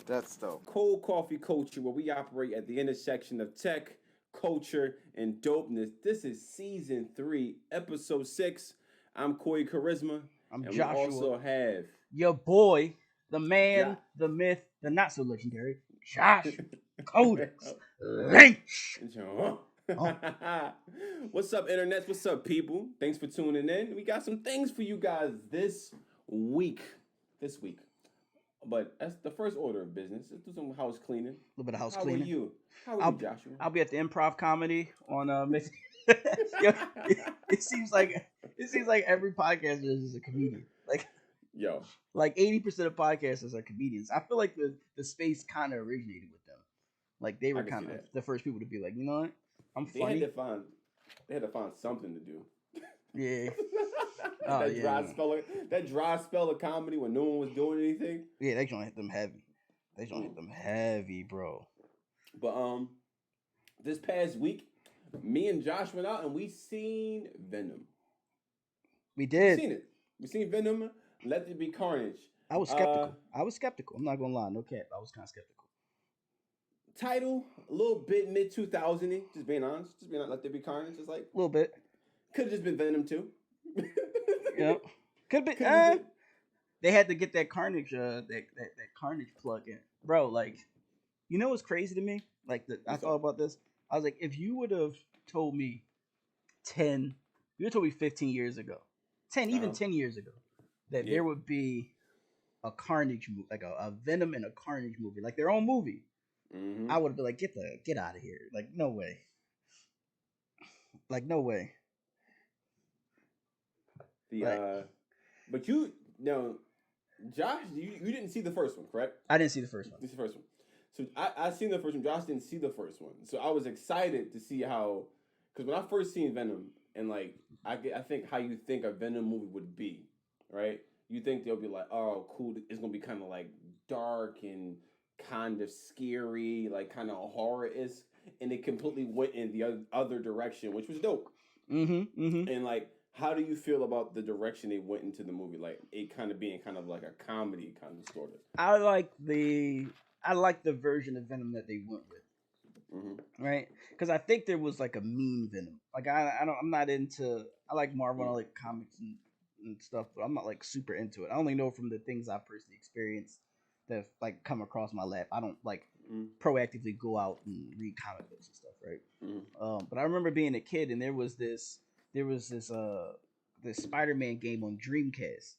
That's dope. Cold Coffee Culture, where we operate at the intersection of tech, culture, and dopeness. This is season 3, episode 6. I'm Corey Charisma, I'm and we Joshua. also have Your boy, the Ja- man, the myth, the not so legendary, Josh Codex Lynch. What's up, internet? What's up, people? Thanks for tuning in. We got some things for you guys this week. But that's the first order of business. Let's do some house cleaning. A little bit of house How cleaning. are you? How are you, Joshua? I'll be at the improv comedy on Yo, it seems like every podcaster is a comedian. Like 80% of podcasters are comedians. I feel like the space kind of originated with them. Like they were kind of the first people to be like, you know what? I'm funny. They had to find something to do. Yeah. That dry spell of comedy when no one was doing anything. Yeah, they gonna hit them heavy. They gonna hit them heavy, bro. But this past week, me and Josh went out and we seen Venom. We did. We seen it. We seen Venom. Let There Be Carnage. I was skeptical. I'm not gonna lie, no cap. I was kind of skeptical. Title a little bit mid 2000y. Just being honest. Let There Be Carnage. Just like a little bit. Could have just been Venom too. Yep. Could be. They had to get that Carnage, that Carnage plug in, bro. Like, you know what's crazy to me? Like, I thought about this. I was like, if you would have told me 15 years ago, 10 years ago, that there would be a Carnage movie, like a Venom and a Carnage movie, like their own movie, I would have been like, get out of here. Like, no way. Like, no way. But Josh, you didn't see the first one, correct? I didn't see the first one. This is the first one. So I seen the first one. Josh didn't see the first one. So I was excited to see how, because when I first seen Venom, and like I think how you think a Venom movie would be, right? You think they'll be like, oh, cool. It's gonna be kind of like dark and kind of scary, like kind of horror-esque, and it completely went in the other direction, which was dope. And like, how do you feel about the direction they went into the movie? Like it kind of being kind of like a comedy kind of sort of. I like the version of Venom that they went with, right? Because I think there was like a mean Venom. Like I'm not into. I like Marvel, I like comics and stuff, but I'm not like super into it. I only know from the things I personally experienced that like come across my lap. I don't like proactively go out and read comic books and stuff, right? But I remember being a kid and there was this Spider-Man game on Dreamcast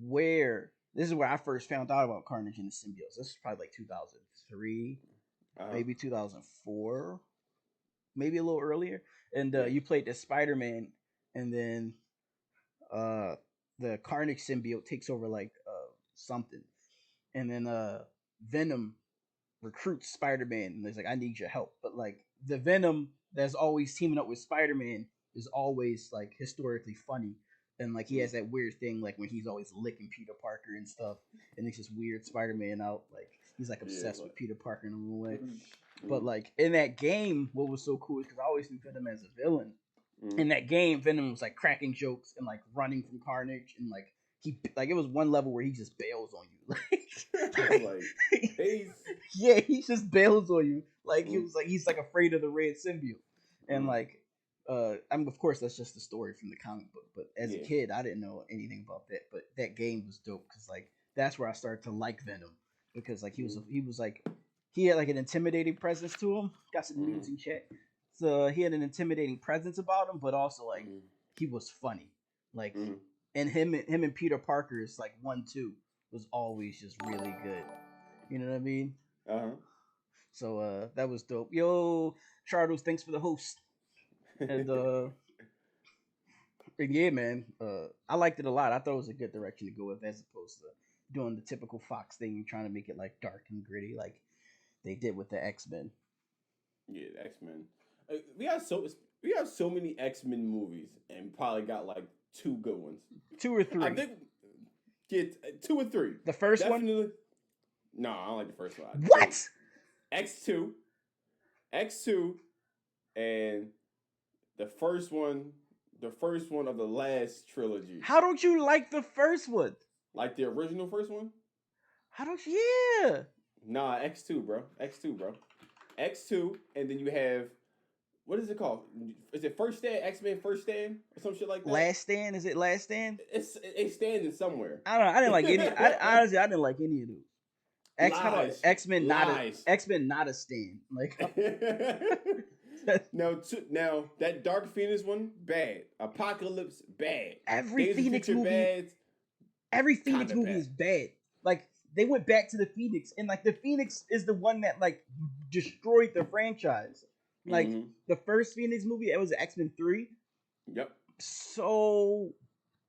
where this is where I first found out about Carnage and the symbiotes. This is probably like 2003, maybe 2004, maybe a little earlier. And you played the Spider-Man, and then the Carnage symbiote takes over like something, and then Venom recruits Spider-Man, and he's like, "I need your help." But like the Venom that's always teaming up with Spider-Man is always like historically funny, and like he has that weird thing like when he's always licking Peter Parker and stuff, and it's just weird Spider-Man out, like he's like obsessed with Peter Parker in a little way. But like in that game, what was so cool is because I always knew Venom as a villain. In that game, Venom was like cracking jokes and like running from Carnage, and like it was one level where he just bails on you. He just bails on you. Like he was like he's like afraid of the red symbiote, and like I mean, of course, that's just the story from the comic book. But as a kid, I didn't know anything about that. But that game was dope because like that's where I started to like Venom, because like he was like he had like an intimidating presence to him. Got some news in chat. So he had an intimidating presence about him, but also like he was funny. Like and him and Peter Parker's like 1-2 was always just really good. You know what I mean? So that was dope. Yo, Charles, thanks for the host. And yeah, man, I liked it a lot. I thought it was a good direction to go with, as opposed to doing the typical Fox thing, trying to make it like dark and gritty, like they did with the X-Men. Yeah, the X-Men. We have so many X-Men movies, and probably got like 2 good ones. 2 or 3. I think 2 or 3. The first Definitely, one? No, I don't like the first one. What? X2, and the first one of the last trilogy. How don't you like the first one? Like the original first one? How don't you? Yeah. Nah, X2, bro. X2, bro. X2, and then you have what is it called? Is it First Stand? X-Men First Stand or some shit like that? Last Stand? Is it Last Stand? It's standing somewhere. I don't know. I didn't like any. I honestly, I didn't like any of those. How about Lies, lies. X Men not a stand? Like now that Dark Phoenix one bad. Apocalypse bad. every Days of Phoenix Future movie, bad. every Phoenix Kinda movie bad. is bad. Like they went back to the Phoenix, and like the Phoenix is the one that like destroyed the franchise. Like Mm-hmm. the first Phoenix movie, it was X-Men 3. Yep. So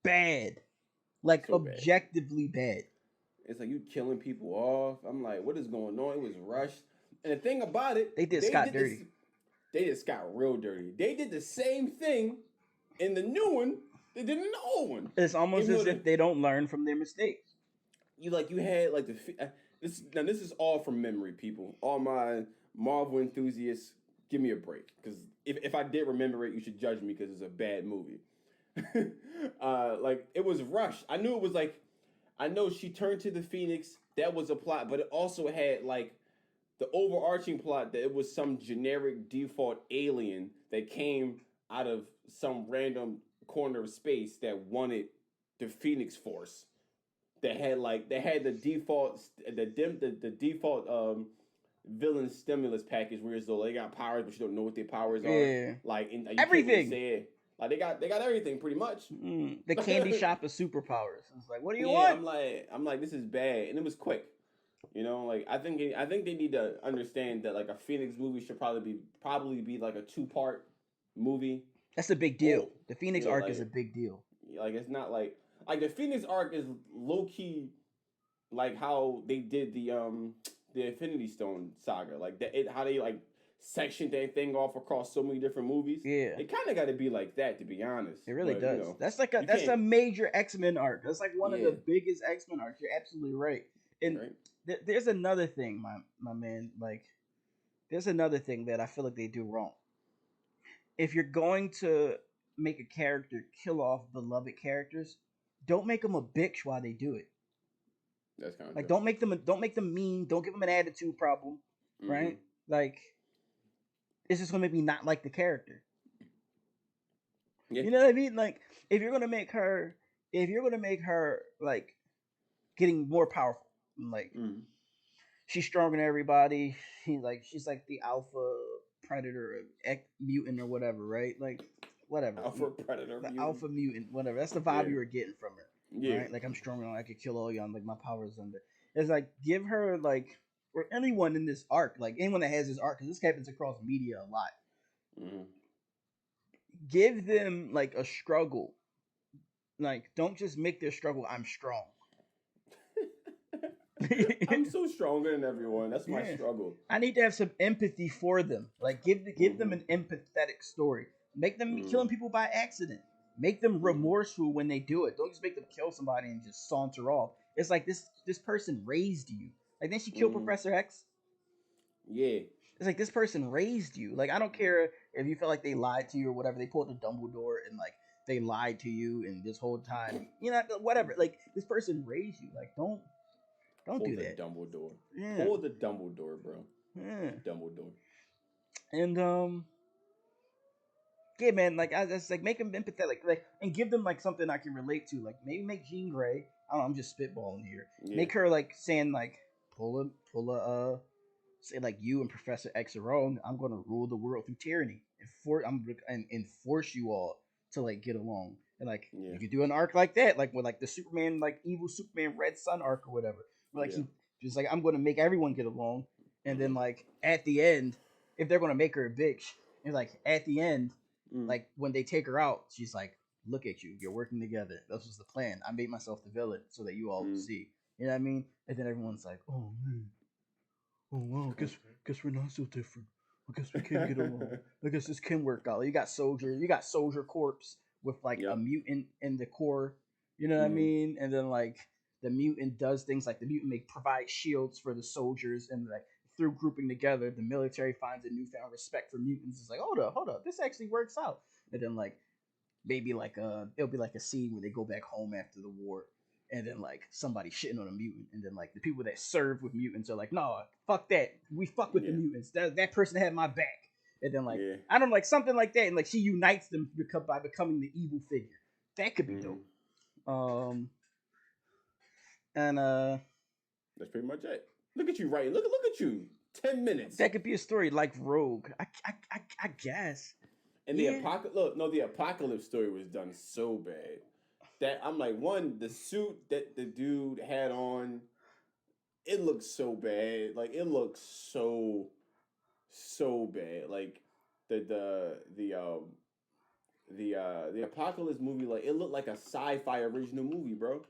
bad. Like So bad. objectively bad. It's like you killing people off. I'm like, what is going on? It was rushed. And the thing about it, They did Scott dirty. They did Scott real dirty. They did the same thing in the new one they did in the old one. It's almost as if they don't learn from their mistakes. You had like this. Now this is all from memory, people. All my Marvel enthusiasts, give me a break, because if I did remember it, you should judge me because it's a bad movie. Like it was rushed. I knew it was like, I know she turned to the Phoenix. That was a plot, but it also had like the overarching plot that it was some generic default alien that came out of some random corner of space that wanted the Phoenix Force. That had the default the default villain stimulus package, where it's though they got powers but you don't know what their powers are. Yeah. Like you everything. Can't really say it. Like they got everything pretty much. The candy shop of superpowers. It's like, what do you want? I'm like this is bad, and it was quick. You know, like I think they need to understand that like a Phoenix movie should probably be like a 2-part movie. That's a big deal. The Phoenix arc like, is a big deal. Like it's not like the Phoenix arc is low key like how they did the Infinity Stone saga. Like how they like sectioned that thing off across so many different movies. Yeah, it kind of got to be like that, to be honest. It really does. You know, that's like a major X-Men arc. That's like one of the biggest X-Men arcs. You're absolutely right. And there's another thing, my man. Like, there's another thing that I feel like they do wrong. If you're going to make a character kill off beloved characters, don't make them a bitch while they do it. That's kind of like true. Don't make them mean. Don't give them an attitude problem, right? Like, it's just gonna make me not like the character. Yeah. You know what I mean? Like, if you're gonna make her like getting more powerful, like she's stronger than everybody. She's like the alpha predator, mutant or whatever, right? Like, whatever. Alpha predator. The alpha mutant, whatever. That's the vibe you were getting from her. Yeah. Right? Like, I'm stronger, I could kill all y'all. Like, my power's under. It's like, give her like, or anyone in this arc, like anyone that has this arc, because this happens across media a lot. Give them like a struggle. Like, don't just make their struggle, I'm strong. I'm so stronger than everyone. That's my struggle. I need to have some empathy for them. Like, give them an empathetic story. Make them killing people by accident. Make them remorseful when they do it. Don't just make them kill somebody and just saunter off. It's like this person raised you. Like, didn't she kill Professor X? Yeah. It's like, this person raised you. Like, I don't care if you felt like they lied to you or whatever. They pulled the Dumbledore and like they lied to you, and this whole time, you know, whatever. Like, this person raised you. Like, don't do that. Dumbledore. Yeah. Pull the Dumbledore, bro. Yeah. Dumbledore. And yeah, man. Like, I just like make them empathetic, like, and give them like something I can relate to. Like, maybe make Jean Grey. I don't know, I'm just spitballing here. Yeah. Make her like saying like pull a say like, you and Professor X are wrong. I'm gonna rule the world through tyranny and force you all to like get along. And like, you could do an arc like that, like with like the Superman, like evil Superman Red Sun arc or whatever. Like, he just like, I'm gonna make everyone get along, and then like at the end, if they're gonna make her a bitch, and like at the end, like when they take her out, she's like, look at you, you're working together. This was the plan. I made myself the villain so that you all will see. You know what I mean? And then everyone's like, oh man, oh wow, guess we're not so different. I guess we can get along. I guess this can work out. You got Soldier Corpse with like a mutant in the core. You know what I mean? And then like the mutant does things like the mutant provide shields for the soldiers, and like through grouping together, the military finds a newfound respect for mutants. It's like, hold up, this actually works out. And then like maybe like it'll be like a scene where they go back home after the war, and then like somebody shitting on a mutant, and then like the people that serve with mutants are like, no, fuck that, we fuck with the mutants. That person had my back, and then like I don't know, like something like that, and like she unites them by becoming the evil figure. That could be dope. And that's pretty much it. Look at you writing. Look at you. 10 minutes. That could be a story like Rogue. I guess. And the apocalypse story was done so bad that I'm like, one, the suit that the dude had on, it looks so bad. Like it looks so bad. Like the apocalypse movie, like it looked like a sci-fi original movie, bro.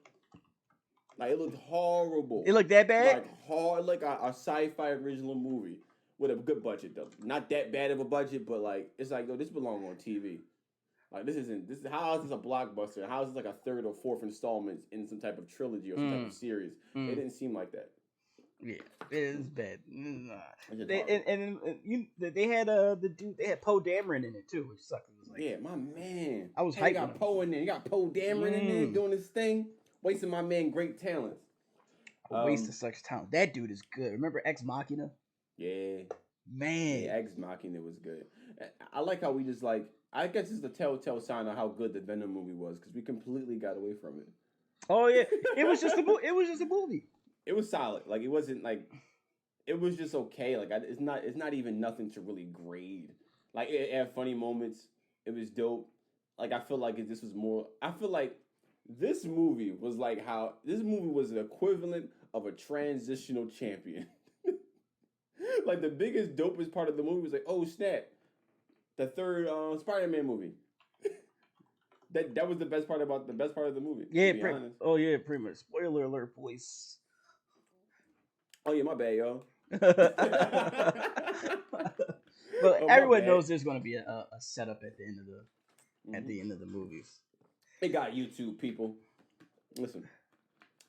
Like it looked horrible. It looked that bad? Like a sci-fi original movie with a good budget though. Not that bad of a budget, but like it's like, yo, this belongs on TV. Like this is how is this a blockbuster? How is this like a third or fourth installment in some type of trilogy or some type of series? It didn't seem like that. Yeah, it is bad. They had the dude. They had Poe Dameron in it too, which sucked. It was like, yeah, my man. I was hyping. You got Poe in there. You got Poe Dameron in there doing his thing. Wasting my man great talents. Waste of such talent. That dude is good. Remember Ex Machina? Yeah. Man. Yeah, Ex Machina was good. I like how we just like, I guess it's the telltale sign of how good the Venom movie was, because we completely got away from it. Oh yeah. It was just a movie. It was solid. Like it wasn't like, it was just okay. Like it's not even nothing to really grade. Like it had funny moments. It was dope. Like I feel like this was more, I feel like this movie was like how this movie was the equivalent of a transitional champion. Like the biggest dopest part of the movie was like, oh snap, the third Spider-Man movie. that was the best part of the movie. Yeah, pretty much. Spoiler alert, boys. Oh yeah, my bad, yo. But everyone knows there's going to be a setup at the end of the movies. It got YouTube people. Listen,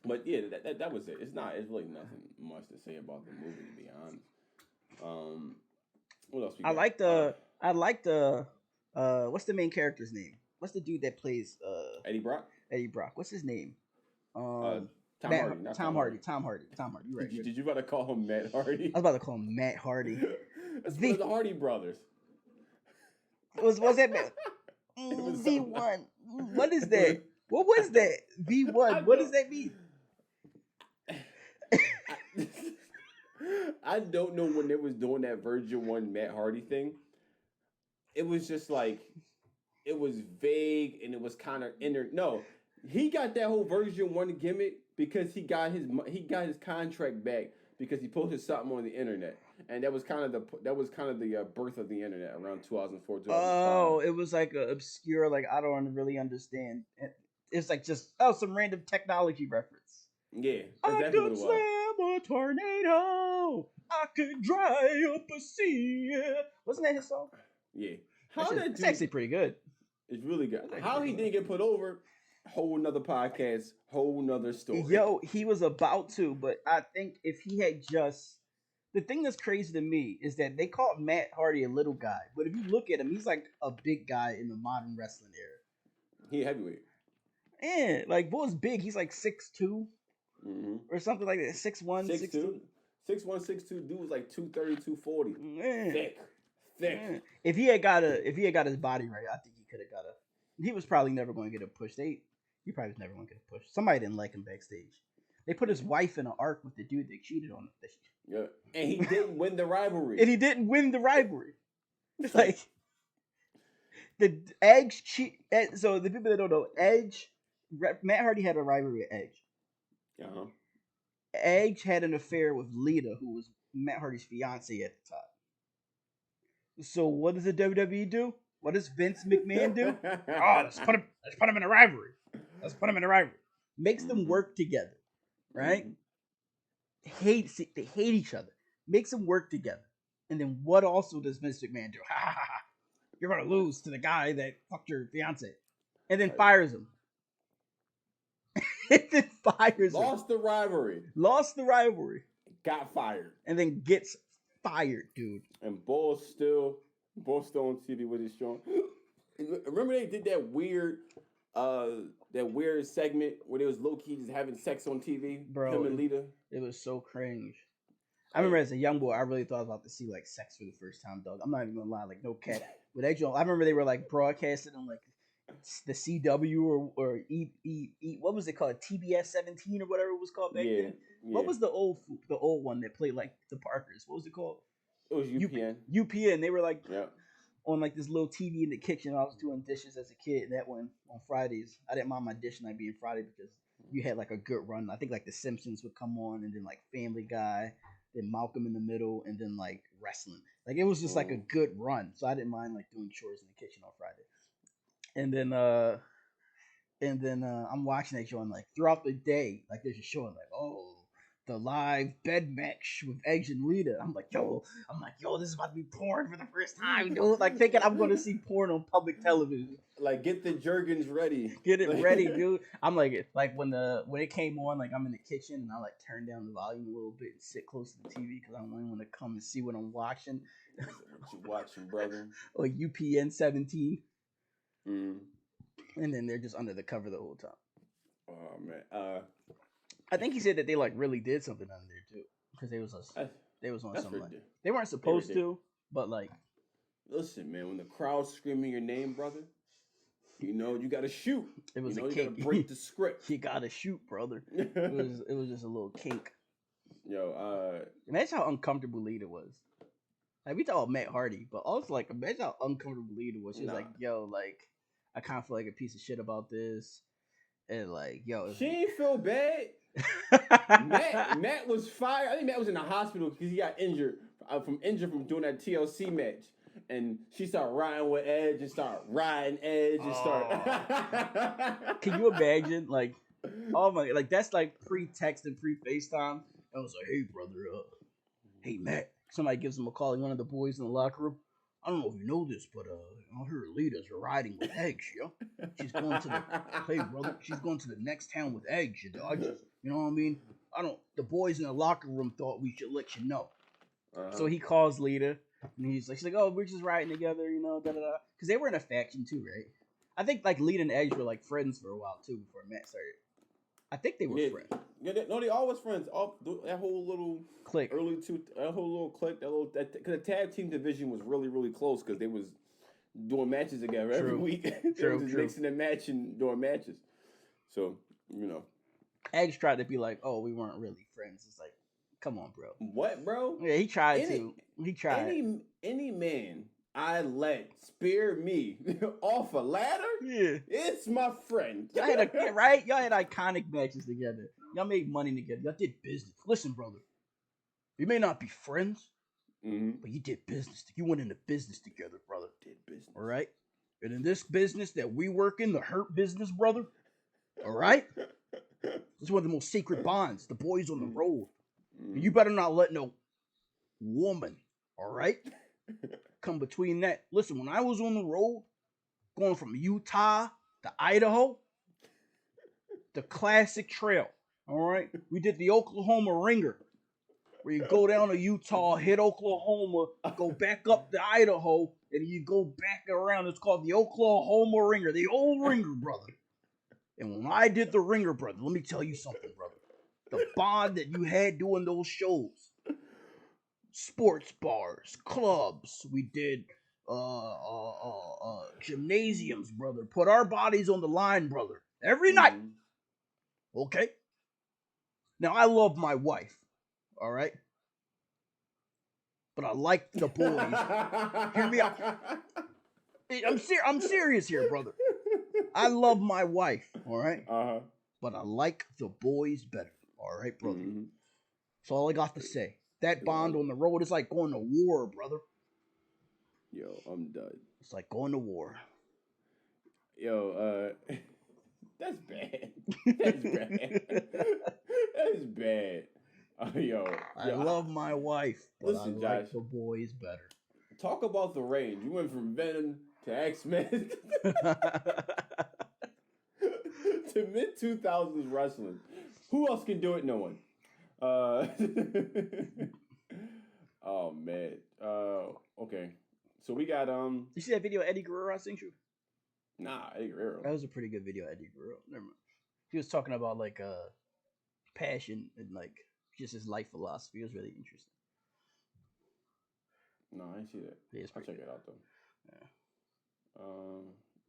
but yeah, that was it. It's really nothing much to say about the movie, to be honest. What else? I like the what's the main character's name? What's the dude that plays Eddie Brock? Eddie Brock. What's his name? Tom Hardy. You right. Did you about to call him Matt Hardy? I was about to call him Matt Hardy. That's one of the Hardy brothers. Was that Matt? V1. What is that? What was that? V1. What does that mean? I don't know when they was doing that version 1 Matt Hardy thing. It was just like, it was vague and it was kind of No, he got that whole version 1 gimmick because he got his contract back because he posted something on the internet, and that was kind of the birth of the internet around 2004. 2005. Oh, it was like a obscure, like I don't really understand. It's like just some random technology reference. Yeah, exactly. I could slam a tornado. I could dry up a sea. Wasn't that his song? Yeah. It's actually pretty good. It's really good. How he didn't get put over, whole nother podcast, whole nother story. Yo, he was about to, but I think if he had just... The thing that's crazy to me is that they called Matt Hardy a little guy, but if you look at him, he's like a big guy in the modern wrestling era. He heavyweight. Yeah, like Bull's big. He's like 6'2", or something like that. 6'1", 6'2". 6'1", 6'2", dude was like 230, 240. Man. Thick. Man. If he had got his body right, I think he could have got a... He was probably never going to get a push. He probably was never going to get a push. Somebody didn't like him backstage. They put his wife in an arc with the dude that cheated on him. Yeah, and he didn't win the rivalry. It's like the Edge cheat. So the people that don't know, Matt Hardy had a rivalry with Edge. Uh-huh. Edge had an affair with Lita, who was Matt Hardy's fiance at the time. So what does the WWE do? What does Vince McMahon do? Let's put him in a rivalry. Makes them work together, right? They hate each other. Makes them work together. And then what also does Vince McMahon do? You're gonna lose to the guy that fucked your fiance, and then fires him. Lost the rivalry. Got fired. And then gets fired, dude. And Bull's still on TV with his show. Remember they did that weird that weird segment where they was low key just having sex on TV? Bro, Him and Lita. it was so cringe. I remember as a young boy, I really thought I was about to see like sex for the first time, dog. I'm not even gonna lie, like no cat. But I remember they were like broadcasting on like the CW or what was it called, TBS 17 or whatever it was called back then. What was the old one that played like the Parkers? What was it called? It was UPN. UPN. They were like on like this little TV in the kitchen. I was doing dishes as a kid. And that one on Fridays, I didn't mind my dish night being Friday because you had like a good run. I think like The Simpsons would come on, and then like Family Guy, then Malcolm in the Middle, and then like wrestling. Like it was just like a good run. So I didn't mind like doing chores in the kitchen on Friday. And then I'm watching that show, and like throughout the day, like there's a show, and like, the live bed match with Edge and Lita. I'm like, yo, this is about to be porn for the first time, dude. Like thinking I'm gonna see porn on public television. Like, get the Jergens ready. Get it ready, dude. I'm like when it came on, like I'm in the kitchen and I like turn down the volume a little bit and sit close to the TV because I don't want to come and see what I'm watching. What you watching, brother? Or UPN 17. Mm. And then they're just under the cover the whole time. Oh man. I think he said that they like really did something under there too, because they was on something like they weren't supposed to, but like. Listen, man, when the crowd's screaming your name, brother, you know you gotta shoot. It was you a kink. You gotta break the script. You gotta shoot, brother. It was just a little kink. Yo, imagine how uncomfortable Lita was. Like we talk about Matt Hardy, but also like imagine how uncomfortable Lita was. She was like, yo, like I kind of feel like a piece of shit about this, and like, yo, she ain't feel bad. Matt was fired. I think Matt was in the hospital because he got injured from doing that TLC match. And she started riding with Edge and started riding Edge and start. Can you imagine? Like, oh my, like that's like pre-text and pre-FaceTime. I was like, hey brother, hey Matt. Somebody gives him a call. One of the boys in the locker room. I don't know if you know this, but I heard Lita's riding with Edge, yo. She's going to hey brother, she's going to the next town with Edge. You know what I mean? The boys in the locker room thought we should let you know. So he calls Lita, and she's like, oh, we're just riding together, you know, because they were in a faction too, right? I think like Lita and Edge were like friends for a while too before Matt started. I think they were friends. Yeah, they always friends. That whole little clique, that whole little clique, because the tag team division was really, really close because they was doing matches together every week. They was just mixing and matching doing matches. So you know, Edge tried to be like, oh, we weren't really friends. It's like, come on, bro. What, bro? Yeah, he tried to. He tried. Any man I let spear me off a ladder, it's my friend. Y'all had Y'all had iconic matches together. Y'all made money together. Y'all did business. Listen, brother, we may not be friends, but you did business. You went into business together, brother. Did business. All right? And in this business that we work in, the Hurt business, brother, all right? It's one of the most secret bonds. The boys on the road. You better not let no woman, all right, come between that. Listen, when I was on the road, going from Utah to Idaho, the classic trail, all right? We did the Oklahoma Ringer, where you go down to Utah, hit Oklahoma, go back up to Idaho, and you go back around. It's called the Oklahoma Ringer, the old Ringer, brother. And when I did the Ringer, brother, let me tell you something, brother. The bond that you had doing those shows, sports bars, clubs, we did gymnasiums, brother. Put our bodies on the line, brother, every night. Okay? Now, I love my wife, all right? But I like the boys. Hear me out. I'm serious here, brother. I love my wife, all right? But I like the boys better, all right, brother? That's all I got to say. That bond on the road is like going to war, brother. Yo, I'm done. It's like going to war. Yo, that's bad. That's bad. That's bad. I love my wife, but listen, I like Josh, the boys better. Talk about the range. You went from Venom to X-Men to mid-2000s wrestling. Who else can do it? No one. Oh man. Okay. So we got You see that video of Eddie Guerrero I sent you? Nah, Eddie Guerrero. That was a pretty good video, Eddie Guerrero. Never mind. He was talking about like passion and like just his life philosophy. It was really interesting. No, I didn't see that. Yeah, I'll check it out though. Yeah.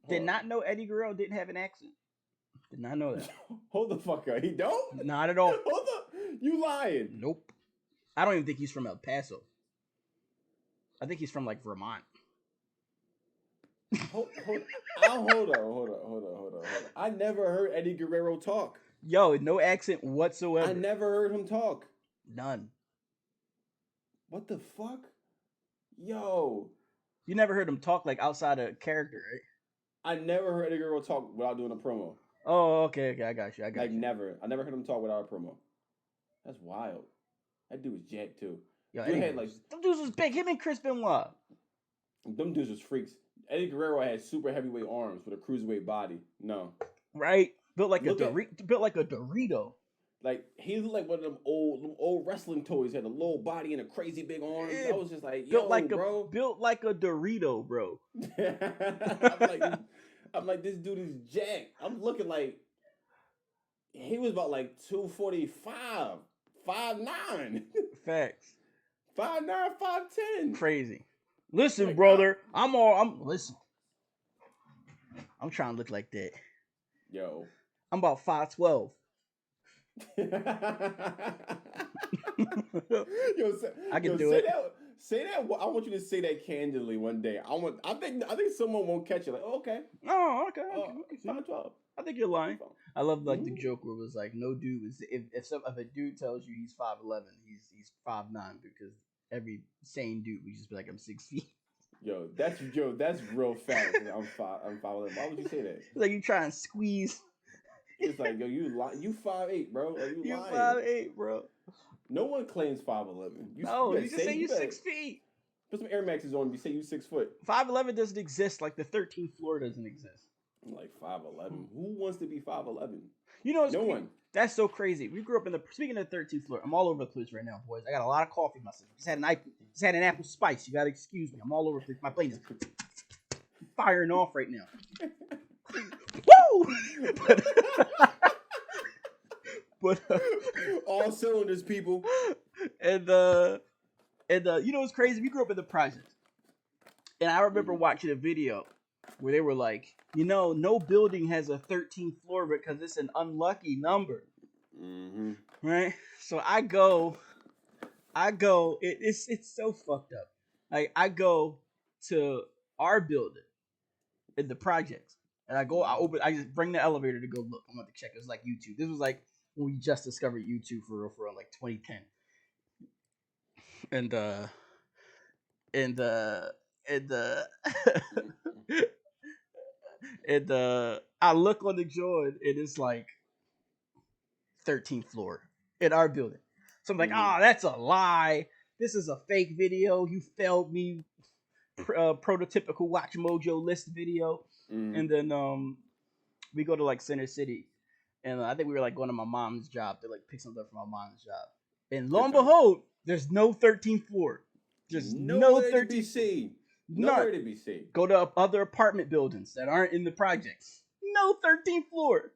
Did not know Eddie Guerrero didn't have an accent. Did not know that. Hold the fuck up. He don't? Not at all. Hold up. You lying. Nope. I don't even think he's from El Paso. I think he's from like Vermont. Hold on. I never heard Eddie Guerrero talk. Yo, no accent whatsoever. I never heard him talk. None. What the fuck? Yo. You never heard him talk like outside of character, right? I never heard Eddie Guerrero talk without doing a promo. Oh, okay, I got you. Never. I never heard him talk without a promo. That's wild. That dude was jacked too. Yo, Dude had like them dudes was big. Him and Chris Benoit. Them dudes was freaks. Eddie Guerrero had super heavyweight arms with a cruiserweight body. No. Right? Built like a Dorito. Like he looked like one of them old wrestling toys. Had a little body and a crazy big arms. I was just like, yo, bro. Built like a Dorito, bro. I'm like, this dude is jacked. I'm looking like he was about like 245, 5'9". Facts. 5'9", 5'10". Crazy. Listen, brother. Listen. I'm trying to look like that. Yo. I'm about 5'12". I can do it. Say that. I want you to say that candidly one day. I think someone won't catch it. Like, oh, okay. Oh, okay. 5'12". I think you're lying. I love like the joke where it was like, no dude is if a dude tells you he's 5'11", he's 5'9", because every sane dude would just be like, I'm 6 feet. Yo, that's real fast. I'm 5'11". Why would you say that? Like you try and squeeze. It's like, yo, you 5'8", bro. Like, you lying. 5'8", bro. No one claims 5'11". You just say you 6 feet. Put some Air Maxes on. You say you 6 foot. 5'11" doesn't exist. Like the 13th floor doesn't exist. I'm like 5'11". Who wants to be 5'11"? You know, no one. That's so crazy. We grew up speaking of the 13th floor. I'm all over the place right now, boys. I got a lot of coffee myself. Just had an apple spice. You gotta excuse me. I'm all over the place. My plane is firing off right now. Woo! But all cylinders, people. And you know what's crazy? We grew up in the projects, and I remember watching a video where they were like, you know, no building has a 13th floor because it's an unlucky number. Mm-hmm. Right? So I go. It's so fucked up. Like I go to our building in the projects, and I just bring the elevator to go look. I want to check. It was like YouTube. This was like when we just discovered YouTube for real, like 2010. And I look on the joint and it's like 13th floor in our building. So I'm like, that's a lie. This is a fake video. You failed me. Prototypical Watch Mojo list video. And then we go to like Center City, and I think we were like going to my mom's job to like pick something up from my mom's job. And lo and behold, there's no 13th floor. There's no 13th floor. Nowhere to be seen. Go to other apartment buildings that aren't in the projects. No 13th floor.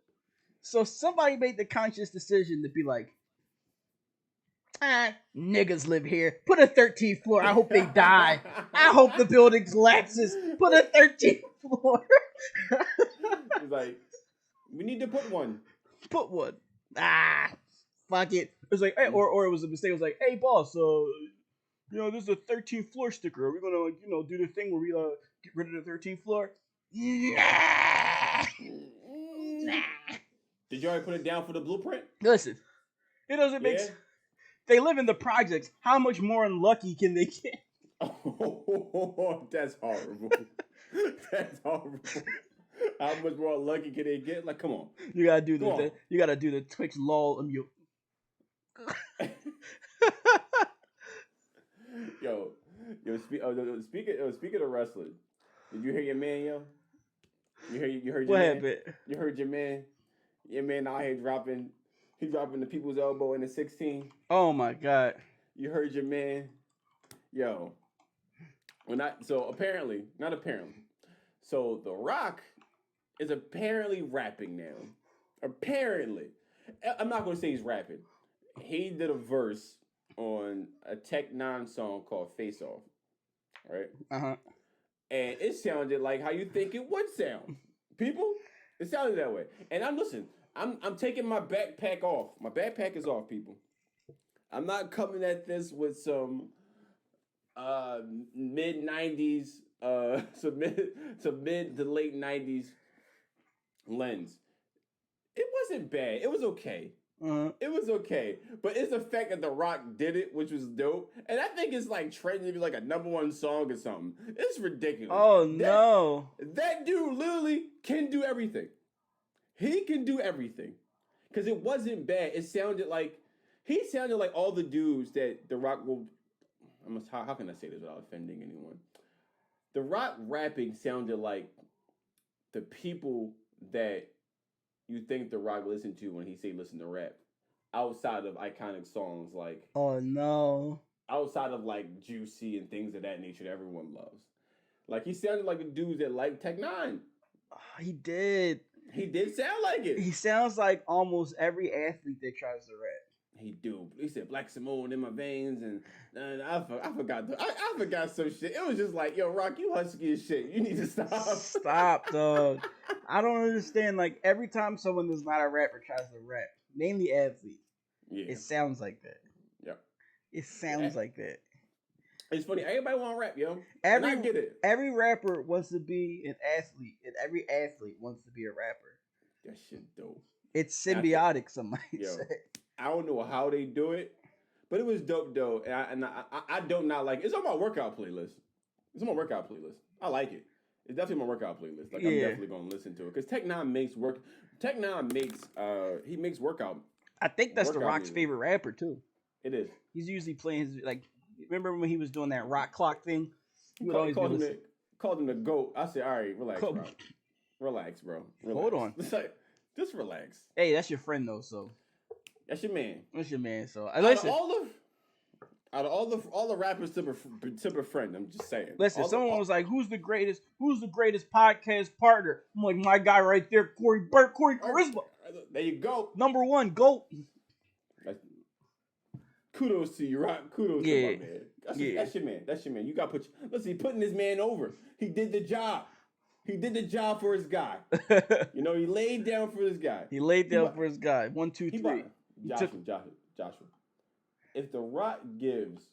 So somebody made the conscious decision to be like, niggas live here. Put a 13th floor. I hope they die. I hope the building collapses. Put a 13th floor. It's like, we need to put one. Put one. Fuck it. It was like, hey, or it was a mistake. It was like, hey, boss, you know, this is a 13th floor sticker. Are we gonna, you know, do the thing where we get rid of the 13th floor? Did you already put it down for the blueprint? Listen, it doesn't make sense. They live in the projects. How much more unlucky can they get? Oh, that's horrible. That's horrible. How much more unlucky can they get? Like, come on. You gotta do the Twitch lol mute. Yo, speaking of wrestling, did you hear your man, yo? You heard your what man? Happened? You heard your man? Your man out here dropping the people's elbow in the 16. Oh my god. You heard your man? Yo. So The Rock is apparently rapping now. Apparently. I'm not going to say he's rapping. He did a verse on a Tech Nine song called Face Off. Right? Uh-huh. And it sounded like how you think it would sound. People, it sounded that way. And I'm taking my backpack off. My backpack is off, people. I'm not coming at this with some mid 90s mid to late 90s lens. It wasn't bad. It was okay. It was okay. But it's the fact that The Rock did it, which was dope. And I think it's like trending to be like a #1 song or something. It's ridiculous. Oh, no. That dude literally can do everything. He can do everything. Because it wasn't bad. He sounded like all the dudes that The Rock will... How can I say this without offending anyone? The Rock rapping sounded like the people that you think The Rock listened to when he say listen to rap. Outside of iconic songs like... Oh, no. Outside of like Juicy and things of that nature that everyone loves. Like he sounded like a dude that liked Tech Nine. Oh, he did. He did sound like it. He sounds like almost every athlete that tries to rap. He do. He said Black Simone in my veins, and I forgot. I forgot some shit. It was just like, yo, Rock, you husky as shit. You need to stop. Stop, dog. I don't understand. Like every time someone that's not a rapper tries to rap, name the athlete. Yeah. It sounds like that. Yep. It sounds like that. It's funny. Everybody want to rap, yo. And I get it. Every rapper wants to be an athlete, and every athlete wants to be a rapper. That shit dope. It's symbiotic, some might say. I don't know how they do it, but it was dope, though. And I don't not like it. It's on my workout playlist. It's on my workout playlist. I like it. It's definitely my workout playlist. Like I'm definitely gonna listen to it because Tech Nine makes work. Tech Nine makes he makes workout. I think that's The Rock's favorite rapper too. It is. He's usually playing his like. Remember when he was doing that rock clock thing? He called him the GOAT. I said, all right, relax, bro. Relax, bro. Relax. Hold on. Just relax. Hey, that's your friend though, so. That's your man. That's your man. So listen. Out of all the rappers to befriend, I'm just saying. Listen, someone was like, "Who's the greatest podcast partner?" I'm like, my guy right there, Corey Charisma. There you go. #1 GOAT. Kudos to you, Rock. Kudos to my man. That's your man. That's your man. You got to listen, putting this man over. He did the job. He did the job for his guy. He laid down for his guy. He laid down for his guy. 1, 2, 3. Joshua. If The Rock gives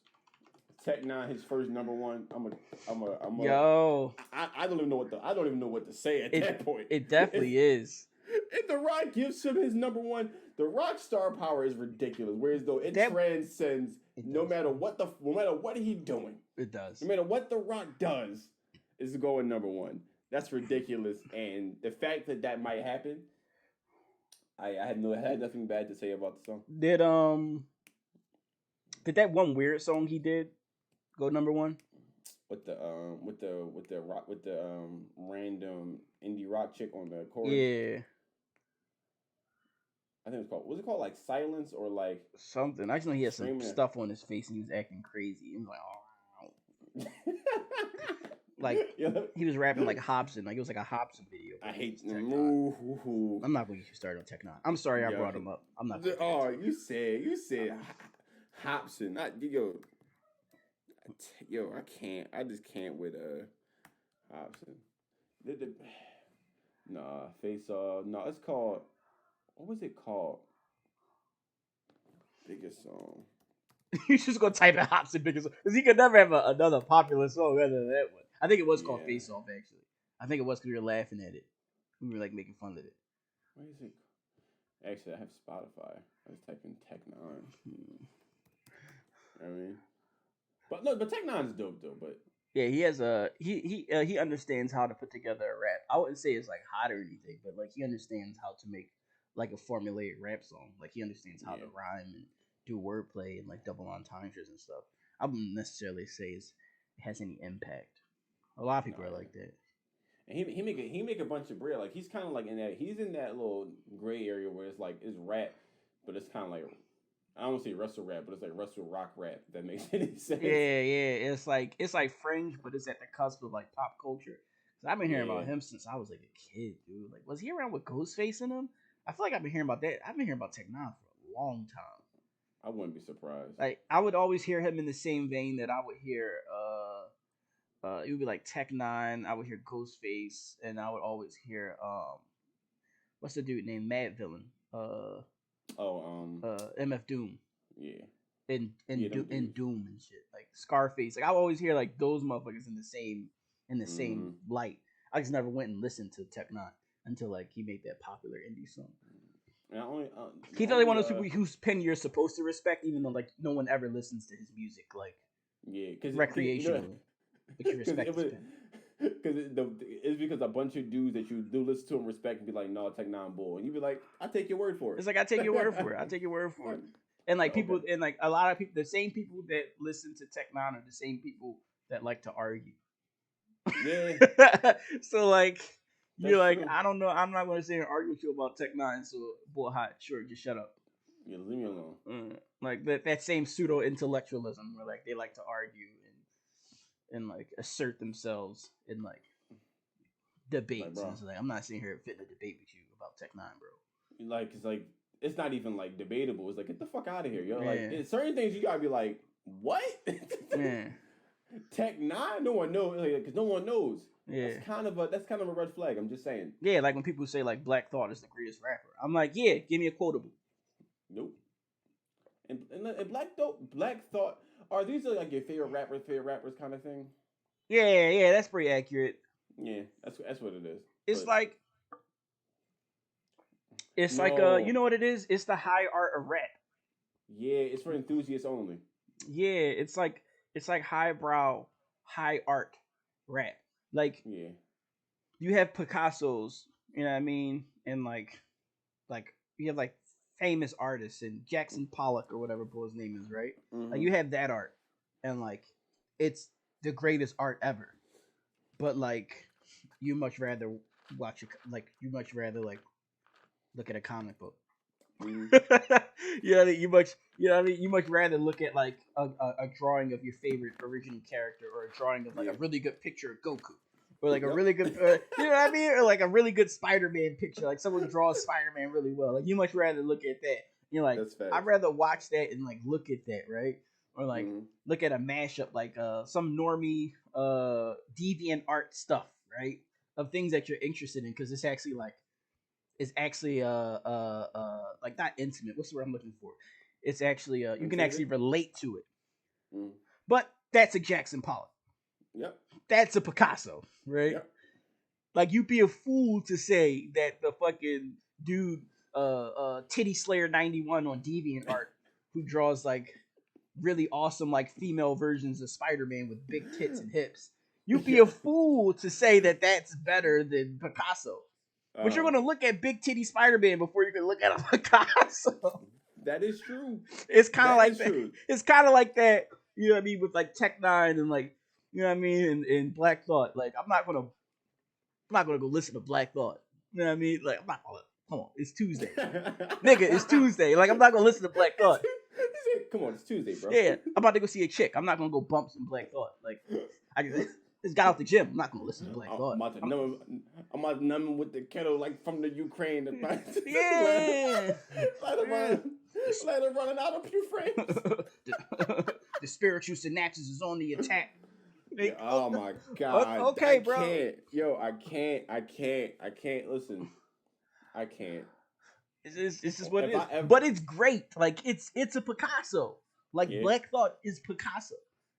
Tech Nine his first #1, Yo. I don't even know what to say at that point. It definitely is. If The Rock gives him his #1, The Rock's star power is ridiculous. Whereas though it transcends no matter what he's doing. It does. No matter what The Rock does, is going #1. That's ridiculous. And the fact that might happen, I had nothing bad to say about the song. Did that one weird song he did go #1? With the random indie rock chick on the chorus. Yeah. I think was it called like Silence or like something? I just know he had some stuff on his face and he was acting crazy. He was like, oh. Like he was rapping like Hobson, like it was like a Hobson video. I hate them. I'm not going to get you started on Tech Nine. I'm sorry I brought him up. I'm not. You said Hobson. I can't. I just can't with Hobson. Face Off. No, it's called. What was it called? Biggest song. You just gonna type in Hobson biggest song because he could never have another popular song other than that one. I think it was called Face Off actually. I think it was because we were laughing at it. We were like making fun of it. What is it? Actually, I have Spotify. I was typing Tech Nine. I mean, but Tech Nine's dope though. But yeah, he has he understands how to put together a rap. I wouldn't say it's like hot or anything, but like he understands how to make like a formulaic rap song. Like he understands how to rhyme and do wordplay and like double entendres and stuff. I wouldn't necessarily say it has any impact. A lot of people are like that. And he make a bunch of bread. Like he's kind of like in that little gray area where it's like it's rap, but it's kind of like I don't want to say wrestle rap, but it's like wrestle rock rap. If that makes any sense. Yeah. It's like fringe, but it's at the cusp of like pop culture. I've been hearing Yeah, about him since I was like a kid, dude. Like, was he around with Ghostface in him? I feel like I've been hearing about that. I've been hearing about Tech Nine for a long time. I wouldn't be surprised. Like, I would always hear him in the same vein that I would hear. It would be like Tech Nine. I would hear Ghostface, and I would always hear what's the dude named Mad Villain? MF Doom. Yeah. In Dudes. Doom and shit, like Scarface. Like I always hear like those motherfuckers in the same light. I just never went and listened to Tech Nine until like he made that popular indie song. He's only one of those people whose pen you're supposed to respect, even though like no one ever listens to his music like recreationally. But you respect his pen. It's because a bunch of dudes that you do listen to and respect and be like, no, Tech Nine bull, and you be like, I take your word for it. It's like I take your word for it. I take your word for it. And like people, and like a lot of people, the same people that listen to Tech Nine are the same people that like to argue. Yeah. So like you're like, true. I don't know, I'm not going to sit here and argue with you about Tech Nine. So boy, hot, sure, just shut up. Yeah, leave me alone. Like that same pseudo intellectualism where like they like to argue and like assert themselves in like debates. Like, and it's like I'm not sitting here fitting a debate with you about Tech Nine, bro. Like it's not even like debatable. It's like get the fuck out of here, yo. Like certain things you gotta be like, what? Tech Nine, no one knows, because no one knows. Yeah, that's kind of a red flag. I'm just saying. Yeah, like when people say like Black Thought is the greatest rapper, I'm like, yeah, give me a quotable. Nope. And Black Thought, are these like your favorite rappers kind of thing? Yeah, that's pretty accurate. Yeah, that's what it is. It's like you know what it is? It's the high art of rap. Yeah, it's for enthusiasts only. Yeah, it's like highbrow, high art rap. Like you have Picasso's, you know what I mean, and like you have like famous artists and Jackson Pollock or whatever his name is, right? Mm-hmm. Like you have that art, and like it's the greatest art ever. But like you much rather watch you much rather like look at a comic book. Mm-hmm. You much rather look at like a drawing of your favorite original character, or a drawing of like a really good picture of Goku, or like a really good you know what I mean, or like a really good Spider-Man picture, like someone draws Spider-Man really well. Like you much rather look at that. You're like, I'd rather watch that and like look at that, right? Or like look at a mashup, like some normie deviant art stuff, right? Of things that you're interested in, because it's actually like not intimate. What's the word I'm looking for? It's actually you can actually relate to it. But that's a Jackson Pollock. Yep. That's a Picasso, right? Yep. Like you'd be a fool to say that the fucking dude Titty Slayer 91 on DeviantArt who draws like really awesome like female versions of Spider-Man with big tits and hips. You'd be a fool to say that that's better than Picasso. But you're gonna look at big titty Spider-Man before you can look at a Picasso. That is true. It's kind of like that. True. It's kind of like that. You know what I mean? With like Tech Nine and like, you know what I mean? And Black Thought. Like I'm not gonna go listen to Black Thought. You know what I mean? Like I'm not gonna. Come on, it's Tuesday, nigga. It's Tuesday. Like I'm not gonna listen to Black Thought. Come on, it's Tuesday, bro. Yeah, I'm about to go see a chick. I'm not gonna go bump some Black Thought. Like I just got out the gym. I'm not gonna listen to Black Thought. I'm about to numb with the kettle like from the Ukraine. Yeah. Let her running out of few frames. The spiritual synapses is on the attack. Yeah, oh my god. Okay, I bro. Can't. Yo, I can't. Listen. I can't. It's just what it is. But it's great. Like it's a Picasso. Like Black Thought is Picasso.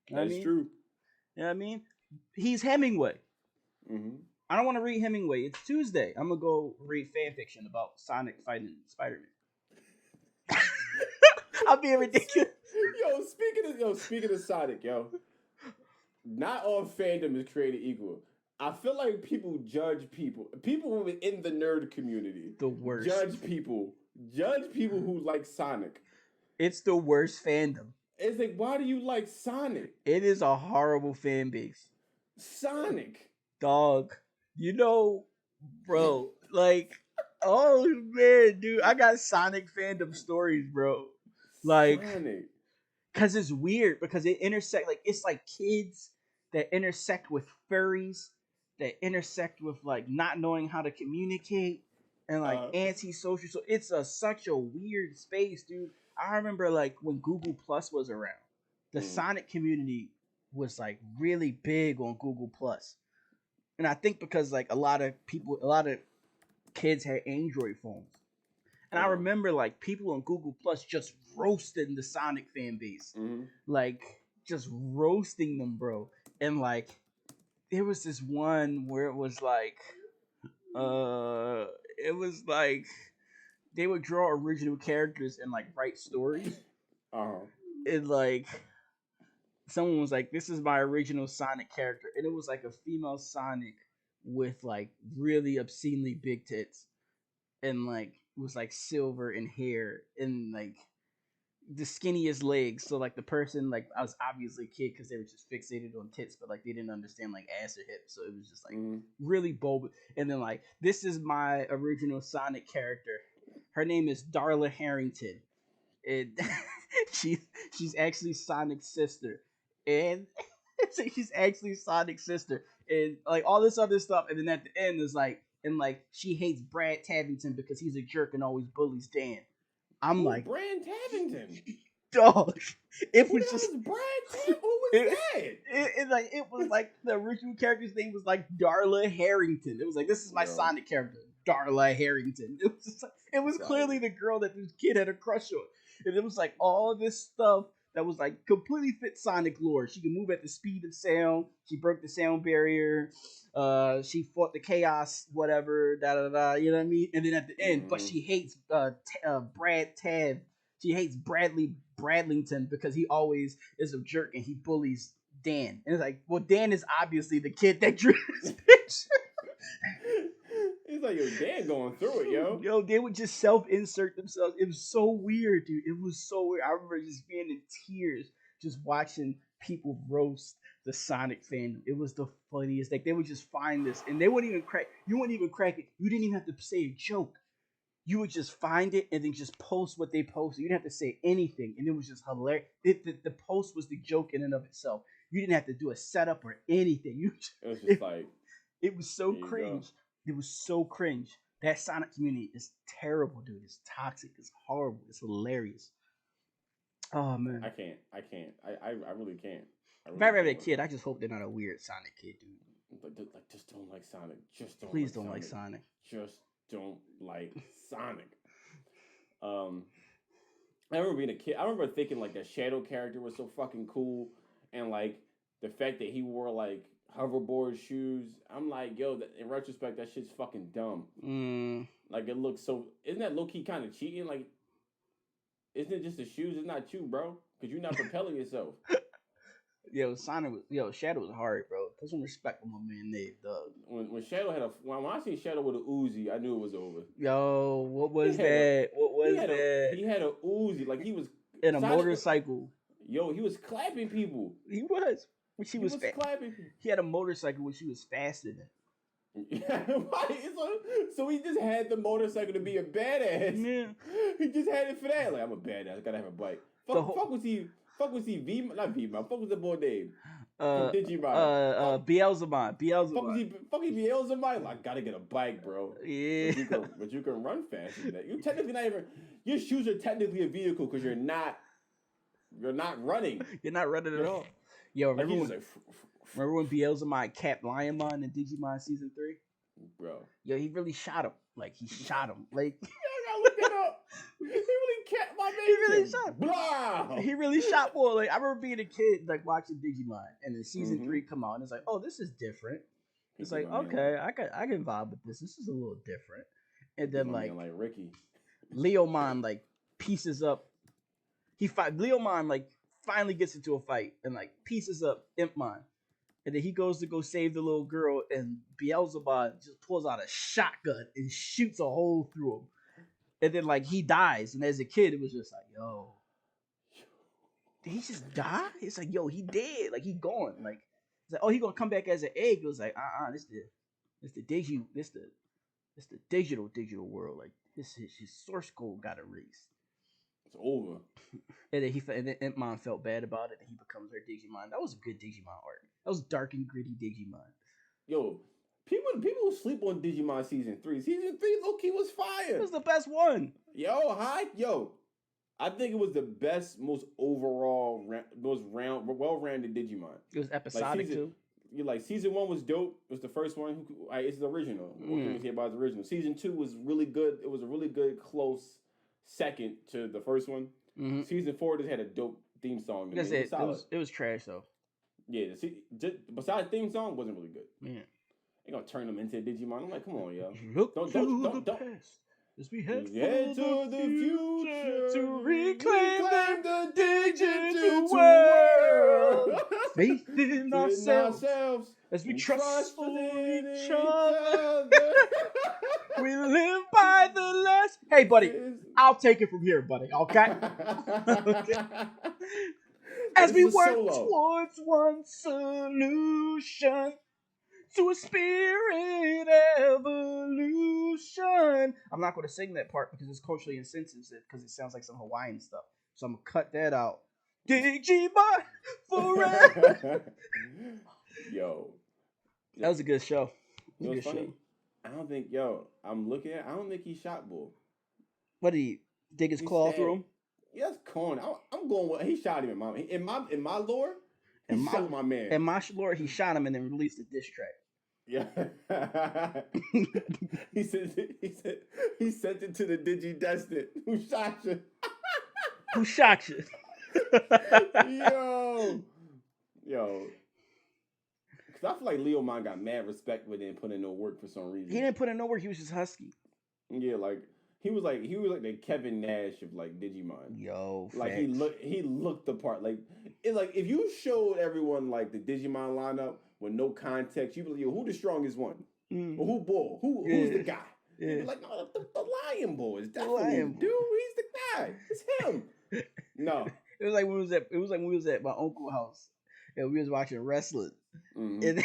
That's true. You know what I mean? He's Hemingway. Mm-hmm. I don't want to read Hemingway. It's Tuesday. I'm gonna go read fan fiction about Sonic fighting Spider-Man. I'm being ridiculous. Speaking of Sonic, not all fandom is created equal. I feel like people judge people within the nerd community. The worst. Judge people who like Sonic. It's the worst fandom. It's like, why do you like Sonic? It is a horrible fan base. Sonic. Dog. You know, bro, like, oh man, dude, I got Sonic fandom stories, bro. Like, Sonic. Cause it's weird, because it intersect, like, it's like kids that intersect with furries that intersect with like not knowing how to communicate and like antisocial. So it's such a weird space, dude. I remember like when Google Plus was around, the Sonic community was like really big on Google Plus. And I think because like a lot of kids had Android phones. And I remember like people on Google Plus just roasting the Sonic fan base. Like just roasting them, bro. And like there was this one where it was like they would draw original characters and like write stories. And like someone was like, "This is my original Sonic character," and it was like a female Sonic with like really obscenely big tits, and like was like silver in hair and like the skinniest legs. So like the person, like I was obviously a kid because they were just fixated on tits, but like they didn't understand like ass or hips, so it was just like really bold. And then like this is my original Sonic character. Her name is Darla Harrington, and she's actually Sonic's sister, and so she's actually Sonic's sister, and like all this other stuff. And then at the end is like, and like she hates Brad Tavington because he's a jerk and always bullies Dan. I'm like, Brad Tavington, dog. It Who was the just hell is Brad Tavington. Who was that? it was like the original character's name was like Darla Harrington. It was like, this is my Sonic character, Darla Harrington. It was just like, it was clearly the girl that this kid had a crush on, and it was like all this stuff that was like completely fit Sonic lore. She could move at the speed of sound. She broke the sound barrier. She fought the chaos, whatever, da da da. You know what I mean? And then at the end, but she hates Brad Tav. She hates Bradley Bradlington because he always is a jerk and he bullies Dan. And it's like, well, Dan is obviously the kid that drew this picture. He's like, yo, Dan going through it, yo. Yo, they would just self-insert themselves. It was so weird, dude. It was so weird. I remember just being in tears, just watching people roast the Sonic fandom. It was the funniest. Like, they would just find this, and they wouldn't even crack. You wouldn't even crack it. You didn't even have to say a joke. You would just find it and then just post what they posted. You didn't have to say anything, and it was just hilarious. The post was the joke in and of itself. You didn't have to do a setup or anything. It was just like, it was so cringe. It was so cringe. That Sonic community is terrible, dude. It's toxic. It's horrible. It's hilarious. Oh man, I can't. I really can't. If I ever have a kid, I just hope they're not a weird Sonic kid, dude. Like, just don't like Sonic. Please don't like Sonic. Just don't like Sonic. I remember being a kid. I remember thinking like the Shadow character was so fucking cool, and like the fact that he wore like hoverboard shoes. I'm like, yo, in retrospect, that shit's fucking dumb. Like, it looks so. Isn't that low key kind of cheating? Like, isn't it just the shoes? It's not you, bro, because you're not propelling yourself. Shadow was hard, bro. Put some respect on my man Nate, dog. When Shadow had when I seen Shadow with a Uzi, I knew it was over. Yo, what was that? He had a Uzi, like he was in a motorcycle. Yo, he was clapping people. He was. When he was clapping people. He had a motorcycle when she was faster than. Yeah, so he just had the motorcycle to be a badass. Yeah. He just had it for that. Like, I'm a badass. I gotta have a bike. Fuck was he? Fuck was he? Not V-Man. Fuck was the boy name? Digimon. Beelzebub. Fuck he Beelzebub. Like, I gotta get a bike, bro. Yeah. But you can run faster than that. You technically not even. Your shoes are technically a vehicle because you're not running. You're not running at all. Yo, remember when Beelzebub capped Lionmon in Digimon Season 3? Bro. Yo, he really shot him. Like, he shot him. Like, I gotta look that up. He really capped my baby. He really shot. Blah. He really shot boy. Like, I remember being a kid, like, watching Digimon, and then Season 3 come out, and it's like, oh, this is different. It's like, okay, I can vibe with this. This is a little different. And then, like Ricky. Leomon, like, pieces up. Leomon, like, finally gets into a fight and like pieces up Impmon, and then he goes to go save the little girl, and Beelzebub just pulls out a shotgun and shoots a hole through him, and then like he dies. And as a kid, it was just like, yo, did he just die? It's like, yo, he dead, like he gone. Like, it's like, oh, he gonna come back as an egg. It was like, this the digital world. Like his source code got erased. It's over. And then Impmon felt bad about it, and he becomes her Digimon. That was a good Digimon art. That was dark and gritty Digimon. Yo, People sleep on Digimon season 3. Season 3 low key was fire. It was the best one. Yo. I think it was the best, most overall, most well-rounded Digimon. It was episodic too. You're like season 1 was dope. It was the first one. It's the original. What can we say about the original? Season 2 was really good. It was a really good close second to the first one. Mm-hmm. Season 4 just had a dope theme song. It was trash though. Yeah, besides theme song, wasn't really good. Yeah. They gonna turn them into Digimon. I'm like, come on, yo. Don't. Past as we head to the future to reclaim the digital world. Faith in ourselves as we trust in each other. We live by the last. Hey, buddy, I'll take it from here, buddy. Okay. As we work towards one solution to a spirit evolution. I'm not going to sing that part because it's culturally insensitive because it sounds like some Hawaiian stuff. So I'm going to cut that out. Digimon forever. Yo. That was a good show. You know what's funny? I don't think he shot Bull. What did he dig his claw through him? Yeah, that's corny. I'm going with he shot him in my lore. He shot my man. In my lore, he shot him and then released a diss track. Yeah. he sent it to the Digi-Destined. Who shot you? Who shot you? Yo. Because I feel like Leo Man got mad respect but didn't put in no work for some reason. He didn't put in no work. He was just husky. Yeah, like he was like the Kevin Nash of like Digimon. Yo, like he looked the part. Like it's like if you showed everyone like the Digimon lineup with no context, you'd be like, yo, who the strongest one? Or who Bull? Who's the guy? Yeah. You'd be like, no, the Lion Bull is definitely the dude. He's the guy. It's him. No. It was like when we was at my uncle's house and we was watching wrestling. Mm-hmm.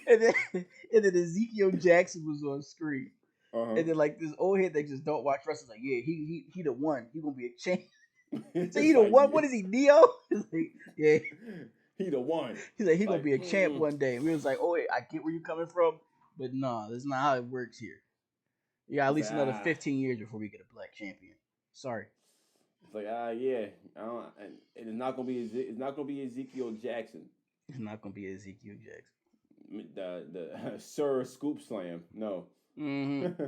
And then Ezekiel Jackson was on screen. Uh-huh. And then like this old head that just don't watch wrestling, like, yeah, he the one. He gonna be a champ. So he the one. Yeah. What is he, Neo? Like, yeah, he the one. He's like, he gonna be a champ one day. And we was like, oh wait, I get where you coming from, but no, that's not how it works here. You got at least another 15 years before we get a black champion. Sorry. It's like yeah, it's not gonna be Ezekiel Jackson. It's not gonna be Ezekiel Jackson. The Sir Scoop Slam. No. Mm-hmm.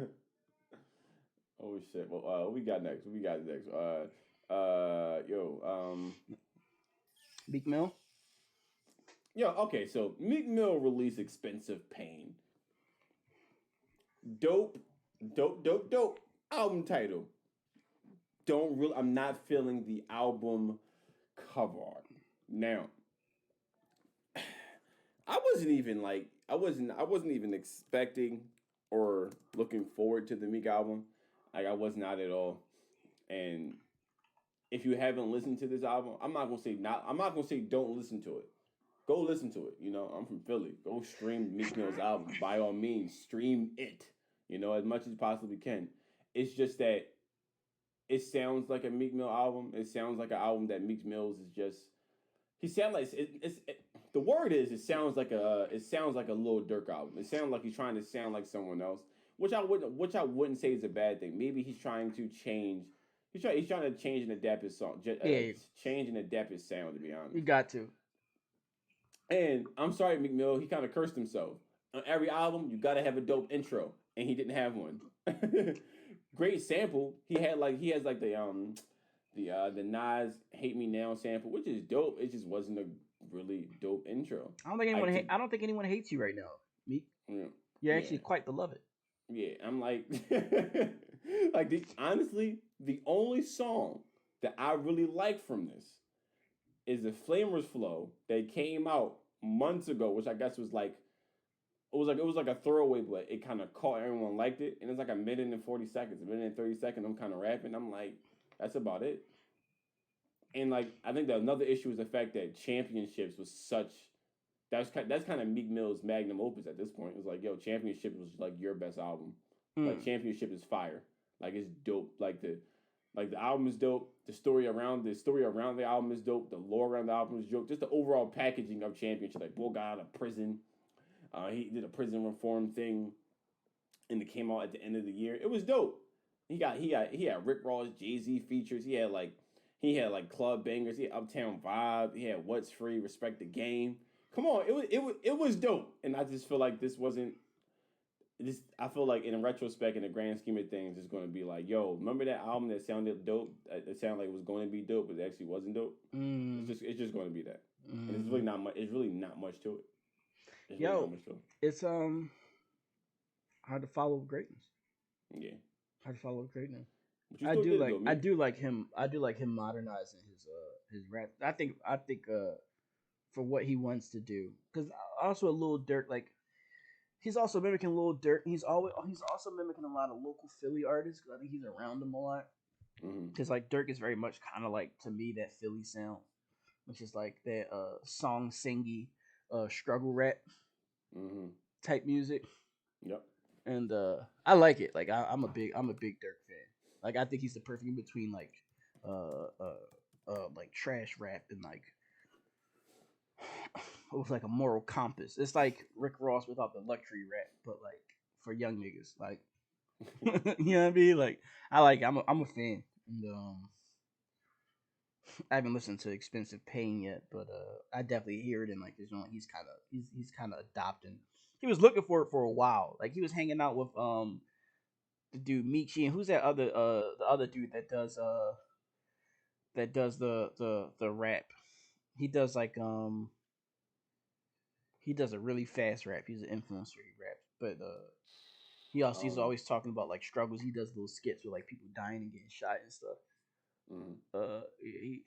Oh shit. Well, what we got next? Meekmill. Yo, okay, so Meekmill released Expensive Pain. Dope album title. I'm not feeling the album cover art. Now, I wasn't even expecting or looking forward to the Meek album. Like, I was not at all. And if you haven't listened to this album, I'm not gonna say don't listen to it. Go listen to it. You know, I'm from Philly. Go stream Meek Mill's album. By all means, stream it. You know, as much as you possibly can. It's just that it sounds like a Meek Mill album. It sounds like an album that Meek Mill's is just. He sounds like the word is it sounds like a Lil Durk album. It sounds like he's trying to sound like someone else, which I wouldn't say is a bad thing. Maybe he's trying to change. He's trying to change and adapt his song. Change and adapt his sound. To be honest, you got to. And I'm sorry, Meek Mill. He kind of cursed himself. On every album, you got to have a dope intro, and he didn't have one. Great sample. He has like the Nas "Hate Me Now" sample, which is dope. It just wasn't a really dope intro. I don't think anyone hates you right now, Meek. Yeah. You're actually quite beloved. Yeah, I'm like, honestly, the only song that I really like from this is the Flamers Flow that came out months ago, which I guess was like a throwaway, but it kind of caught everyone liked it, and it's like a minute and 40 seconds, a minute and 30 seconds. I'm kind of rapping. I'm like, that's about it. And like, I think that another issue is the fact that Championships was that's kind of Meek Mill's magnum opus at this point. It was like, yo, Championship was like your best album. Like Championship is fire. Like it's dope. Like the album is dope. The story around the album is dope. The lore around the album is dope. Just the overall packaging of Championship. Like, Bull got out of prison. He did a prison reform thing, and it came out at the end of the year. It was dope. He had Rick Ross, Jay-Z features. He had like club bangers. He had Uptown Vibe. He had What's Free, Respect the Game. Come on, it was dope. And I just feel like this wasn't. This I feel like in retrospect, in the grand scheme of things, it's going to be like, yo, remember that album that sounded dope? It sounded like it was going to be dope, but it actually wasn't dope. It's just going to be that. And it's really not much. It's really not much to it. It's really not much to it. It's hard to follow greatness. Yeah. Hard to follow greatness. I do like him modernizing his rap. I think for what he wants to do, because also a Lil Durk, like he's also mimicking Lil Durk. He's also mimicking a lot of local Philly artists, because I think he's around them a lot. Because like Durk is very much kind of like, to me, that Philly sound, which is like that song singy, struggle rap type music. Yep. And I like it. Like I'm a big Durk fan. Like I think he's the perfect in between like trash rap and like with like a moral compass. It's like Rick Ross without the luxury rap, but like for young niggas. Like you know what I mean? Like I like it. I'm a fan. And I haven't listened to Expensive Pain yet, but I definitely hear it, and like he's kind of adopting. He was looking for it for a while. Like he was hanging out with the dude Meekmill, and who's that other the other dude that does the rap. He does like he does a really fast rap. He's an influencer. He raps, but he's always talking about like struggles. He does little skits with like people dying and getting shot and stuff. He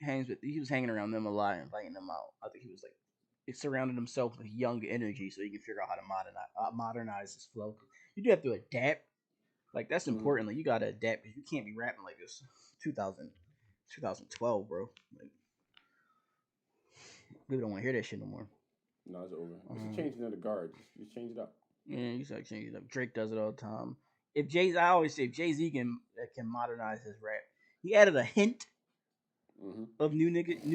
was hanging around them a lot, inviting them out. I think he was like, he surrounded himself with young energy so he can figure out how to modernize his flow. You do have to adapt. Like that's important. Like you gotta adapt, because you can't be rapping like this 2012, bro. Like people don't want to hear that shit no more. No, it's over. It's changing of the guard. Just change it up. Yeah, you start changing it up. Drake does it all the time. I always say, if Jay-Z can modernize his rap, he added a hint of new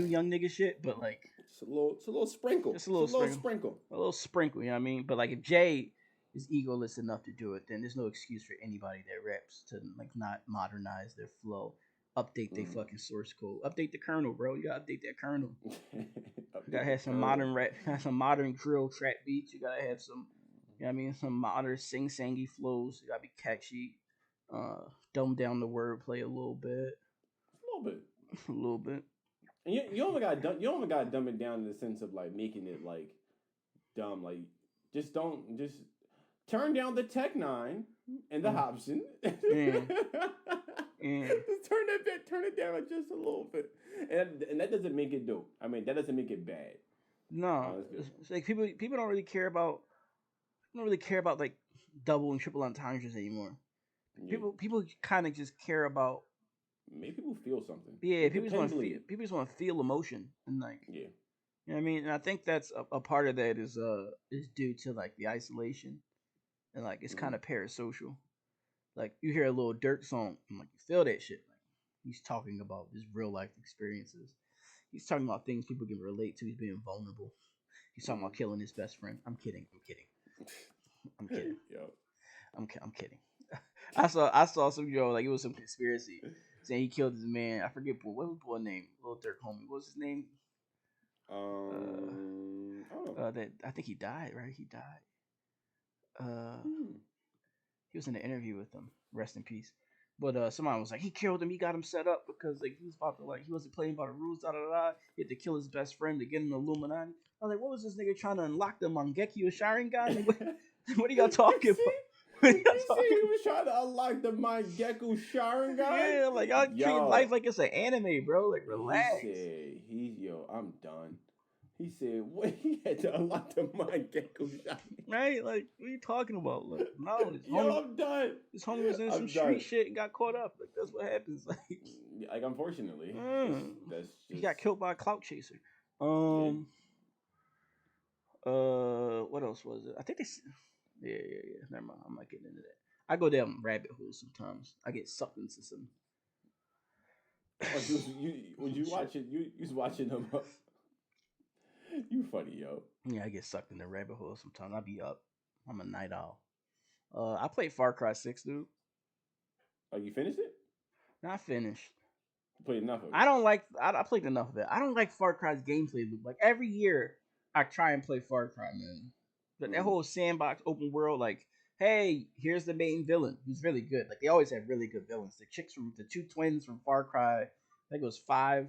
young nigga shit, but like it's a little sprinkle. Just a little sprinkle. A little sprinkle, you know what I mean? But like if Jay is egoless enough to do it, then there's no excuse for anybody that raps to like not modernize their flow, update their fucking source code, update the kernel, bro. You gotta update that kernel. You gotta have some modern rap, some modern drill trap beats. You gotta have some, you know what I mean, some modern sing-sangy flows. You gotta be catchy. Dumb down the wordplay a little bit. A little bit. And you only gotta dumb it down in the sense of like making it like dumb. Like just turn down the Tech 9 and the Hobson. Just turn it down just a little bit, and that doesn't make it dope. I mean, that doesn't make it bad. No, it's like people don't really care about like double and triple entendres anymore. Yeah. People kind of just care about. Maybe people feel something. Yeah, people just want to feel emotion, and like you know what I mean. And I think that's a part of that is due to like the isolation, and like it's kind of parasocial. Like you hear a little Durk song, and like you feel that shit. Like he's talking about his real life experiences. He's talking about things people can relate to. He's being vulnerable. He's talking about killing his best friend. I'm kidding. Yo. I'm kidding. I saw some like it was some conspiracy saying he killed his man. I forget what was the boy name. Little Durk homie. What was his name? I don't know. I think he died. Right? He died. He was in an interview with them. Rest in peace. But somebody was like, he killed him. He got him set up because like he was about to he wasn't playing by the rules. He had to kill his best friend to get in the Illuminati. I was like, what was this nigga trying to unlock the Mangekyo Sharingan? What are y'all talking about? He was trying to unlock the Mangekyo Sharingan. Yeah, like y'all treat life like it's an anime, bro. Like relax. He said, I'm done. He said, what? He had to unlock the Mangekyo Sharingan. Right? Like, what are you talking about? Like, no, I'm done. This homie was in some street shit and got caught up. Like, that's what happens. Like unfortunately, that's just... he got killed by a clout chaser. What else was it? I think they. Yeah. Never mind. I'm not getting into that. I go down rabbit holes sometimes. I get sucked into some. When you watching, you was watching them. You funny, yo. Yeah, I get sucked in the rabbit hole sometimes. I be up. I'm a night owl. I played Far Cry 6, dude. Oh, you finished it? Not finished. You played enough of it. I don't like. I played enough of it. I don't like Far Cry's gameplay loop. Like every year, I try and play Far Cry, man. But that whole sandbox open world, like, hey, here's the main villain who's really good. Like they always have really good villains. The chicks from the two twins from Far Cry, I think it was 5.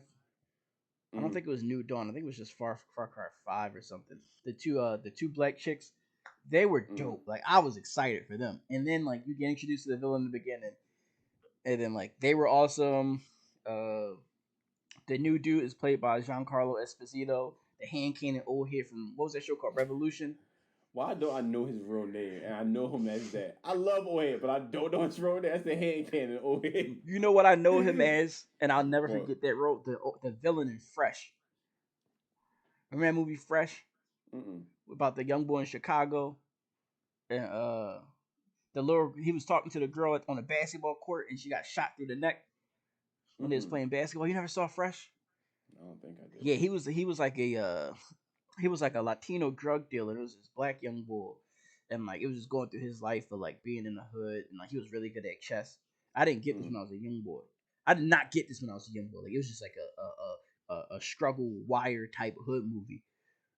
I don't think it was New Dawn. I think it was just Far Cry 5 or something. The two black chicks, they were dope. Like I was excited for them. And then like you get introduced to the villain in the beginning, and then like they were awesome. The new dude is played by Giancarlo Esposito, the hand cannon old head from what was that show called Revolution? Why don't I know his real name? And I know him as that. I love Ohead, but I don't know his real name. That's the hand cannon Ohead. You know what I know him as, and I'll never What? forget that role. The villain in Fresh. Remember that movie Fresh about the young boy in Chicago, and the little he was talking to the girl on a basketball court, and she got shot through the neck when they was playing basketball. You never saw Fresh? I don't think I did. Yeah, he was like a Latino drug dealer. It was this black young boy, and like it was just going through his life of like being in the hood, and like he was really good at chess. I didn't get this when I was a young boy. I did not get this when I was a young boy. Like it was just like a struggle wire type hood movie.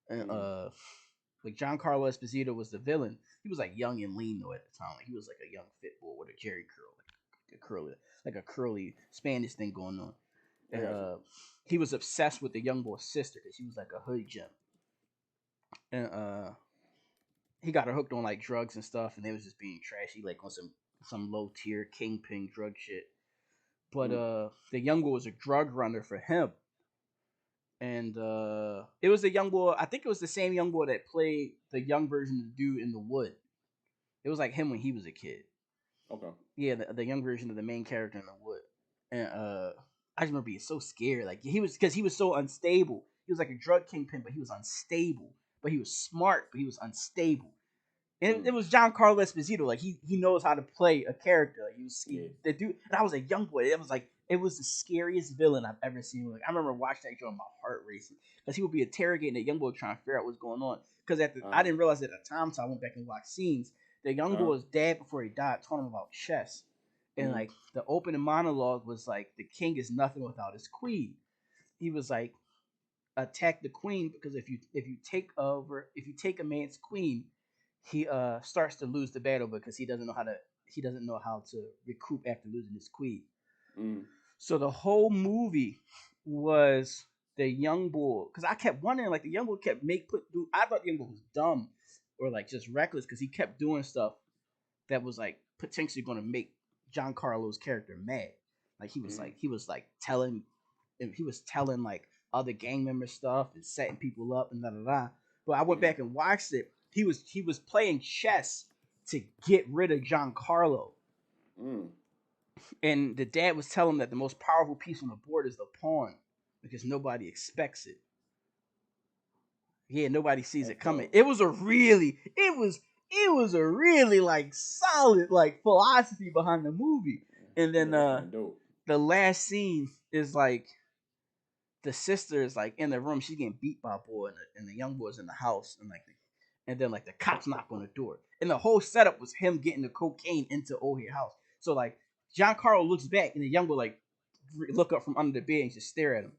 And like Giancarlo Esposito was the villain. He was like young and lean though at the time. Like he was like a young fit boy with a jerry curl, like a curly Spanish thing going on. And he was obsessed with the young boy's sister because she was like a hood gem. And he got her hooked on like drugs and stuff, and they was just being trashy, like on some low tier kingpin drug shit. But the young boy was a drug runner for him, and it was the young boy. I think it was the same young boy that played the young version of the dude in the wood. It was like him when he was a kid. Okay. Yeah, the young version of the main character in the wood, and I just remember being so scared. Like he was because he was so unstable. He was like a drug kingpin, but he was unstable. But he was smart, but he was unstable. And it was Giancarlo Esposito. Like he knows how to play a character. Like the dude. And I was a young boy. It was the scariest villain I've ever seen. Like I remember watching that show and my heart racing because he would be interrogating that young boy trying to figure out what's going on. Because I didn't realize at the time, so I went back and watched scenes. The young boy's dad before he died taught him about chess, and like the opening monologue was like the king is nothing without his queen. He was like attack the queen because if you take a man's queen, he starts to lose the battle because he doesn't know how to recoup after losing his queen. So the whole movie was the young boy because I kept wondering like the young boy kept I thought the young boy was dumb or like just reckless because he kept doing stuff that was like potentially going to make Giancarlo's character mad. Like he was telling like other gang member stuff and setting people up and da da da. But I went back and watched it. He was playing chess to get rid of Giancarlo. And the dad was telling him that the most powerful piece on the board is the pawn because nobody expects it. Yeah, nobody sees it coming. It was a really like solid like philosophy behind the movie. And then the last scene is like the sister is like in the room. She's getting beat by a boy, and the young boy's in the house, and then like the cops knock on the door, and the whole setup was him getting the cocaine into Ohe's house. So like Giancarlo looks back, and the young boy like look up from under the bed and just stare at him,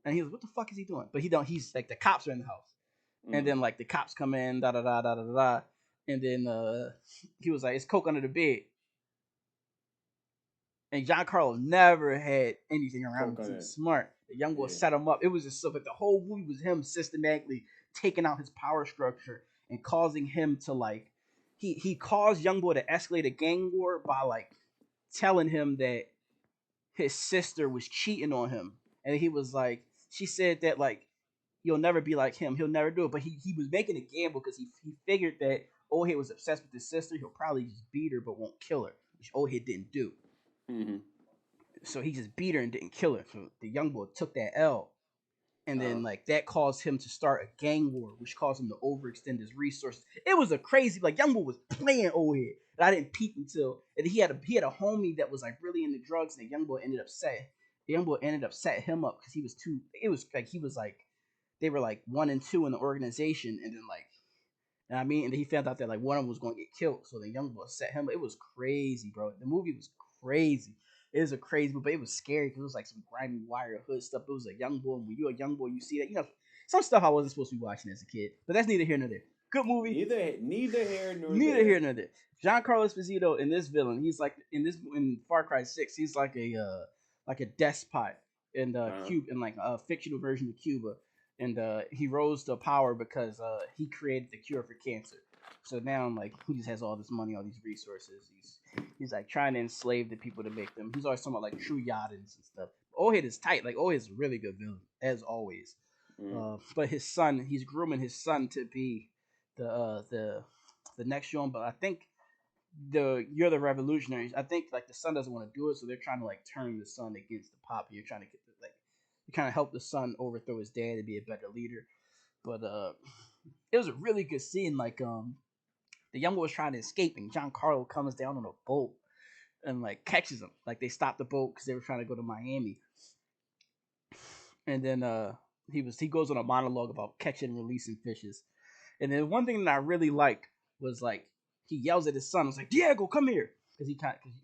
and he's like, "What the fuck is he doing?" But he don't. He's like the cops are in the house, and then like the cops come in, da da da da da da, and then he was like, "It's coke under the bed." And Giancarlo never had anything around him. He was smart. The young boy set him up. It was just so that the whole movie was him systematically taking out his power structure and causing him to like he caused young boy to escalate a gang war by like telling him that his sister was cheating on him. And he was like, she said that like you'll never be like him. He'll never do it. But he was making a gamble because he figured that Ohe was obsessed with his sister. He'll probably just beat her but won't kill her, which Ohe didn't do. So he just beat her and didn't kill her. So the young boy took that L. And then like that caused him to start a gang war, which caused him to overextend his resources. It was a crazy like young boy was playing Ohe. And I didn't peep until and he had a homie that was like really into drugs, and the young boy ended up setting him up because he was too. It was like he was like they were like 1 and 2 in the organization, and then like, and I mean, and he found out that like one of them was going to get killed, so the young boy set him. It was crazy, bro. The movie was crazy. It was a crazy movie, but it was scary because it was like some grimy wire hood stuff. It was a young boy. When you're a young boy, you see that, some stuff I wasn't supposed to be watching as a kid. But that's neither here nor there. Good movie. Neither here nor Neither there. here nor there. Giancarlo Esposito in this villain, he's like in Far Cry 6, he's like a despot in Cuba, in like a fictional version of Cuba, and he rose to power because he created the cure for cancer. So now like he just has all this money, all these resources. He's like trying to enslave the people to make them. He's always talking about like true Yadins and stuff. Ohead is tight. Like Ohead is a really good villain as always. But his son, he's grooming his son to be the next John. But I think you're the revolutionaries. I think like the son doesn't want to do it, so they're trying to like turn the son against the pop. You're trying to get you kind of help the son overthrow his dad and be a better leader. But it was a really good scene. Like the young boy was trying to escape, and Giancarlo comes down on a boat and like catches him. Like they stopped the boat because they were trying to go to Miami. And then he goes on a monologue about catching and releasing fishes. And then one thing that I really liked was like he yells at his son. I was like, Diego, come here, because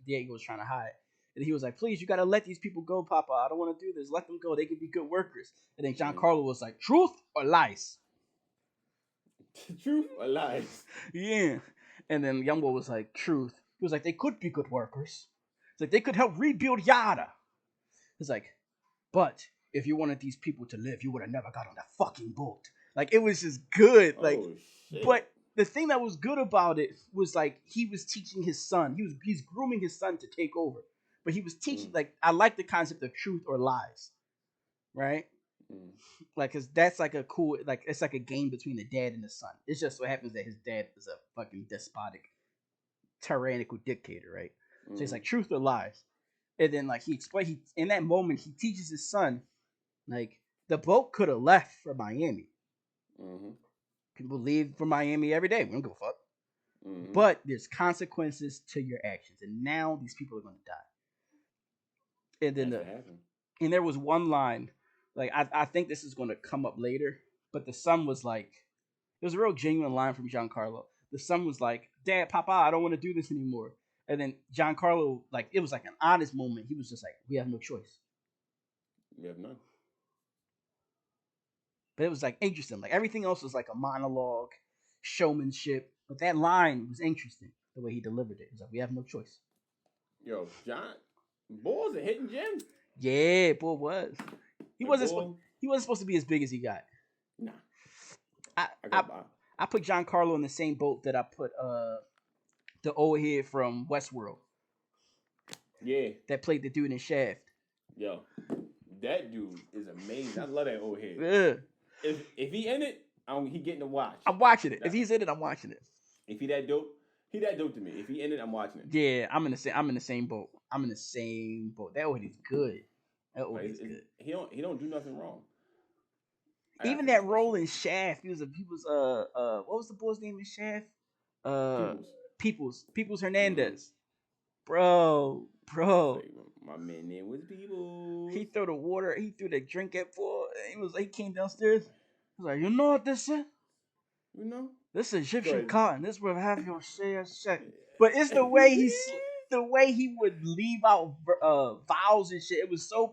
Diego was trying to hide. And he was like, please, you gotta let these people go, Papa. I don't want to do this. Let them go. They can be good workers. And then Giancarlo was like, truth or lies? Truth or lies? Yeah. And then Youngboy was like, truth. He was like, they could be good workers. It's like they could help rebuild Yada. It's like, but if you wanted these people to live, you would have never got on that fucking boat. Like it was just good. Like, shit. But the thing that was good about it was like he was teaching his son. He's grooming his son to take over. But he was teaching like I like the concept of truth or lies, right? Like, cause that's like a cool, like it's like a game between the dad and the son. It's just so happens that his dad is a fucking despotic, tyrannical dictator, right? So he's like truth or lies, and then like he in that moment he teaches his son, like the boat could have left for Miami. People leave for Miami every day. We don't give a fuck. But there's consequences to your actions, and now these people are gonna die. And then and there was one line, like I think this is going to come up later, but the son was like, it was a real genuine line from Giancarlo. The son was like, Dad, Papa, I don't want to do this anymore. And then Giancarlo, like it was like an honest moment. He was just like, we have no choice. We have none. But it was like interesting. Like everything else was like a monologue, showmanship. But that line was interesting, the way he delivered it. He was like, we have no choice. Yo, John, boy's a hidden gem. Yeah, boy was. He wasn't supposed to be as big as he got. Nah. I put Giancarlo in the same boat that I put the old head from Westworld. Yeah. That played the dude in Shaft. Yo, that dude is amazing. I love that old head. Yeah. If he in it, he getting to watch. I'm watching it. If he's in it, I'm watching it. If he that dope to me. If he in it, I'm watching it. Yeah, I'm in the same boat. That old head is good. That old head is good. He don't do nothing wrong. Even that role in Shaft, he was what was the boy's name in Shaft? Peoples Hernandez. Bro. My man name was Peoples. He threw the drink at boy. He came downstairs. He was like, you know what this is? You know? This is Egyptian cotton. This will have your share check. But it's the way he would leave out vowels and shit. It was so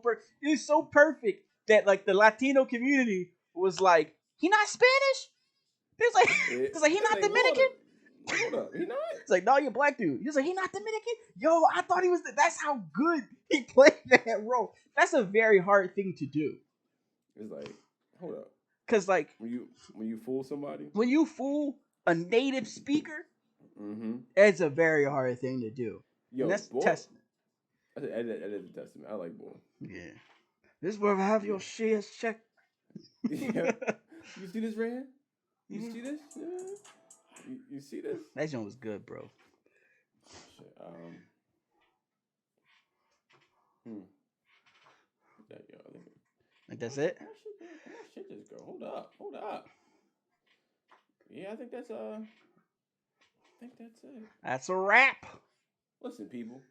perfect that like the Latino community was like, he not Spanish? It's like he not Dominican? Hold up, he not? It's like, no, you're black dude. He's like, he not Dominican? Yo, I thought he was. That's how good he played that role. That's a very hard thing to do. It's like, hold up. Cause like when you fool somebody, when you fool a native speaker, it's a very hard thing to do. Yo, and that's boy, testament. That is a testament. I like boy. Yeah, this is where I have your shares checked. Yeah. You see this, Rand? You see this? You see this? That joint was good, bro. Shit, That's it? How shit just go? Hold up. Yeah, I think that's it. That's a wrap. Listen, people.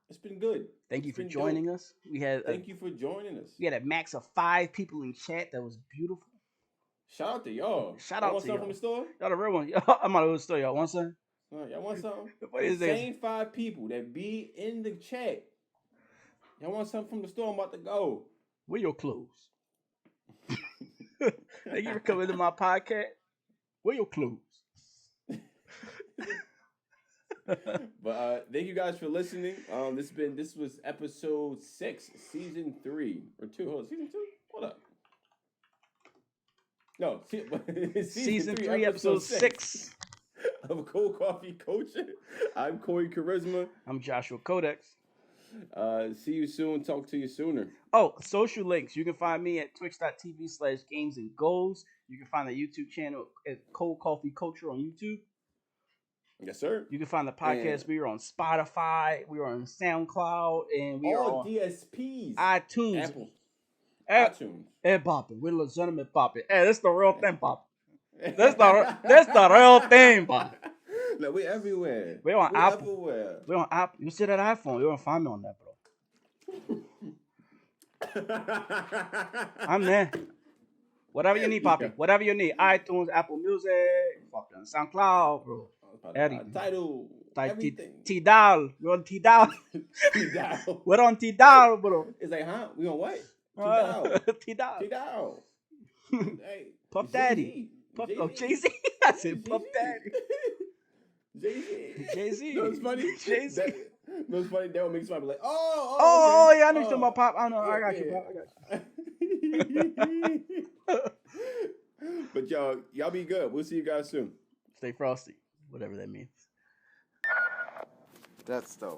It's been good. Thank you It's for been joining dope. us. We had Thank you for joining us. we had a max of 5 people in chat. That was beautiful. Shout out to y'all. Shout Y'all out want to something y'all. from the store? Y'all the real one. I'm out of the store. Y'all want some? Y'all want something? What The is this? same 5 people that be in the chat. Y'all want something from the store? I'm about to go. Where your clothes? Thank you for coming to my podcast. Where your clothes? But thank you guys for listening. This was episode 6, season 3 or 2. Hold on, season 2. Hold up. No, season 3, episode 6 of Cold Coffee Culture. I'm Corey Charisma. I'm Joshua Codex. See you soon. Talk to you sooner. Oh, social links. You can find me at twitch.tv/games and goals. You can find the YouTube channel at Cold Coffee Culture on YouTube. Yes, sir. You can find the podcast. And we are on Spotify. We are on SoundCloud. And we are on DSPs. iTunes. Apple. iTunes. Hey, Poppy. We're legitimate Poppy. Hey, that's the real thing, Poppy. That's the real thing, Poppy. No, we're everywhere. We're on Apple. Everywhere. We're on Apple. You see that iPhone? You're going to find me on that, bro. I'm there. Whatever you need, Poppy. Yeah. Whatever you need. iTunes, Apple Music, fucking SoundCloud, bro. Title. Everything. T-Dial. We're on T-Dial. T-Dial. We're on T-Dial, bro. It's like, huh? We on what? T-Dial. T-Dial. T-Dial. Hey. Puff Daddy. Jay-Z. I said Puff Daddy. Jay-Z. No, it's funny. Jay-Z. No, it's funny. That would make somebody be like, oh, okay. Yeah, I know something about Pop. I know. I got you, Pop. But y'all be good. We'll see you guys soon. Stay frosty, whatever that means. That's dope.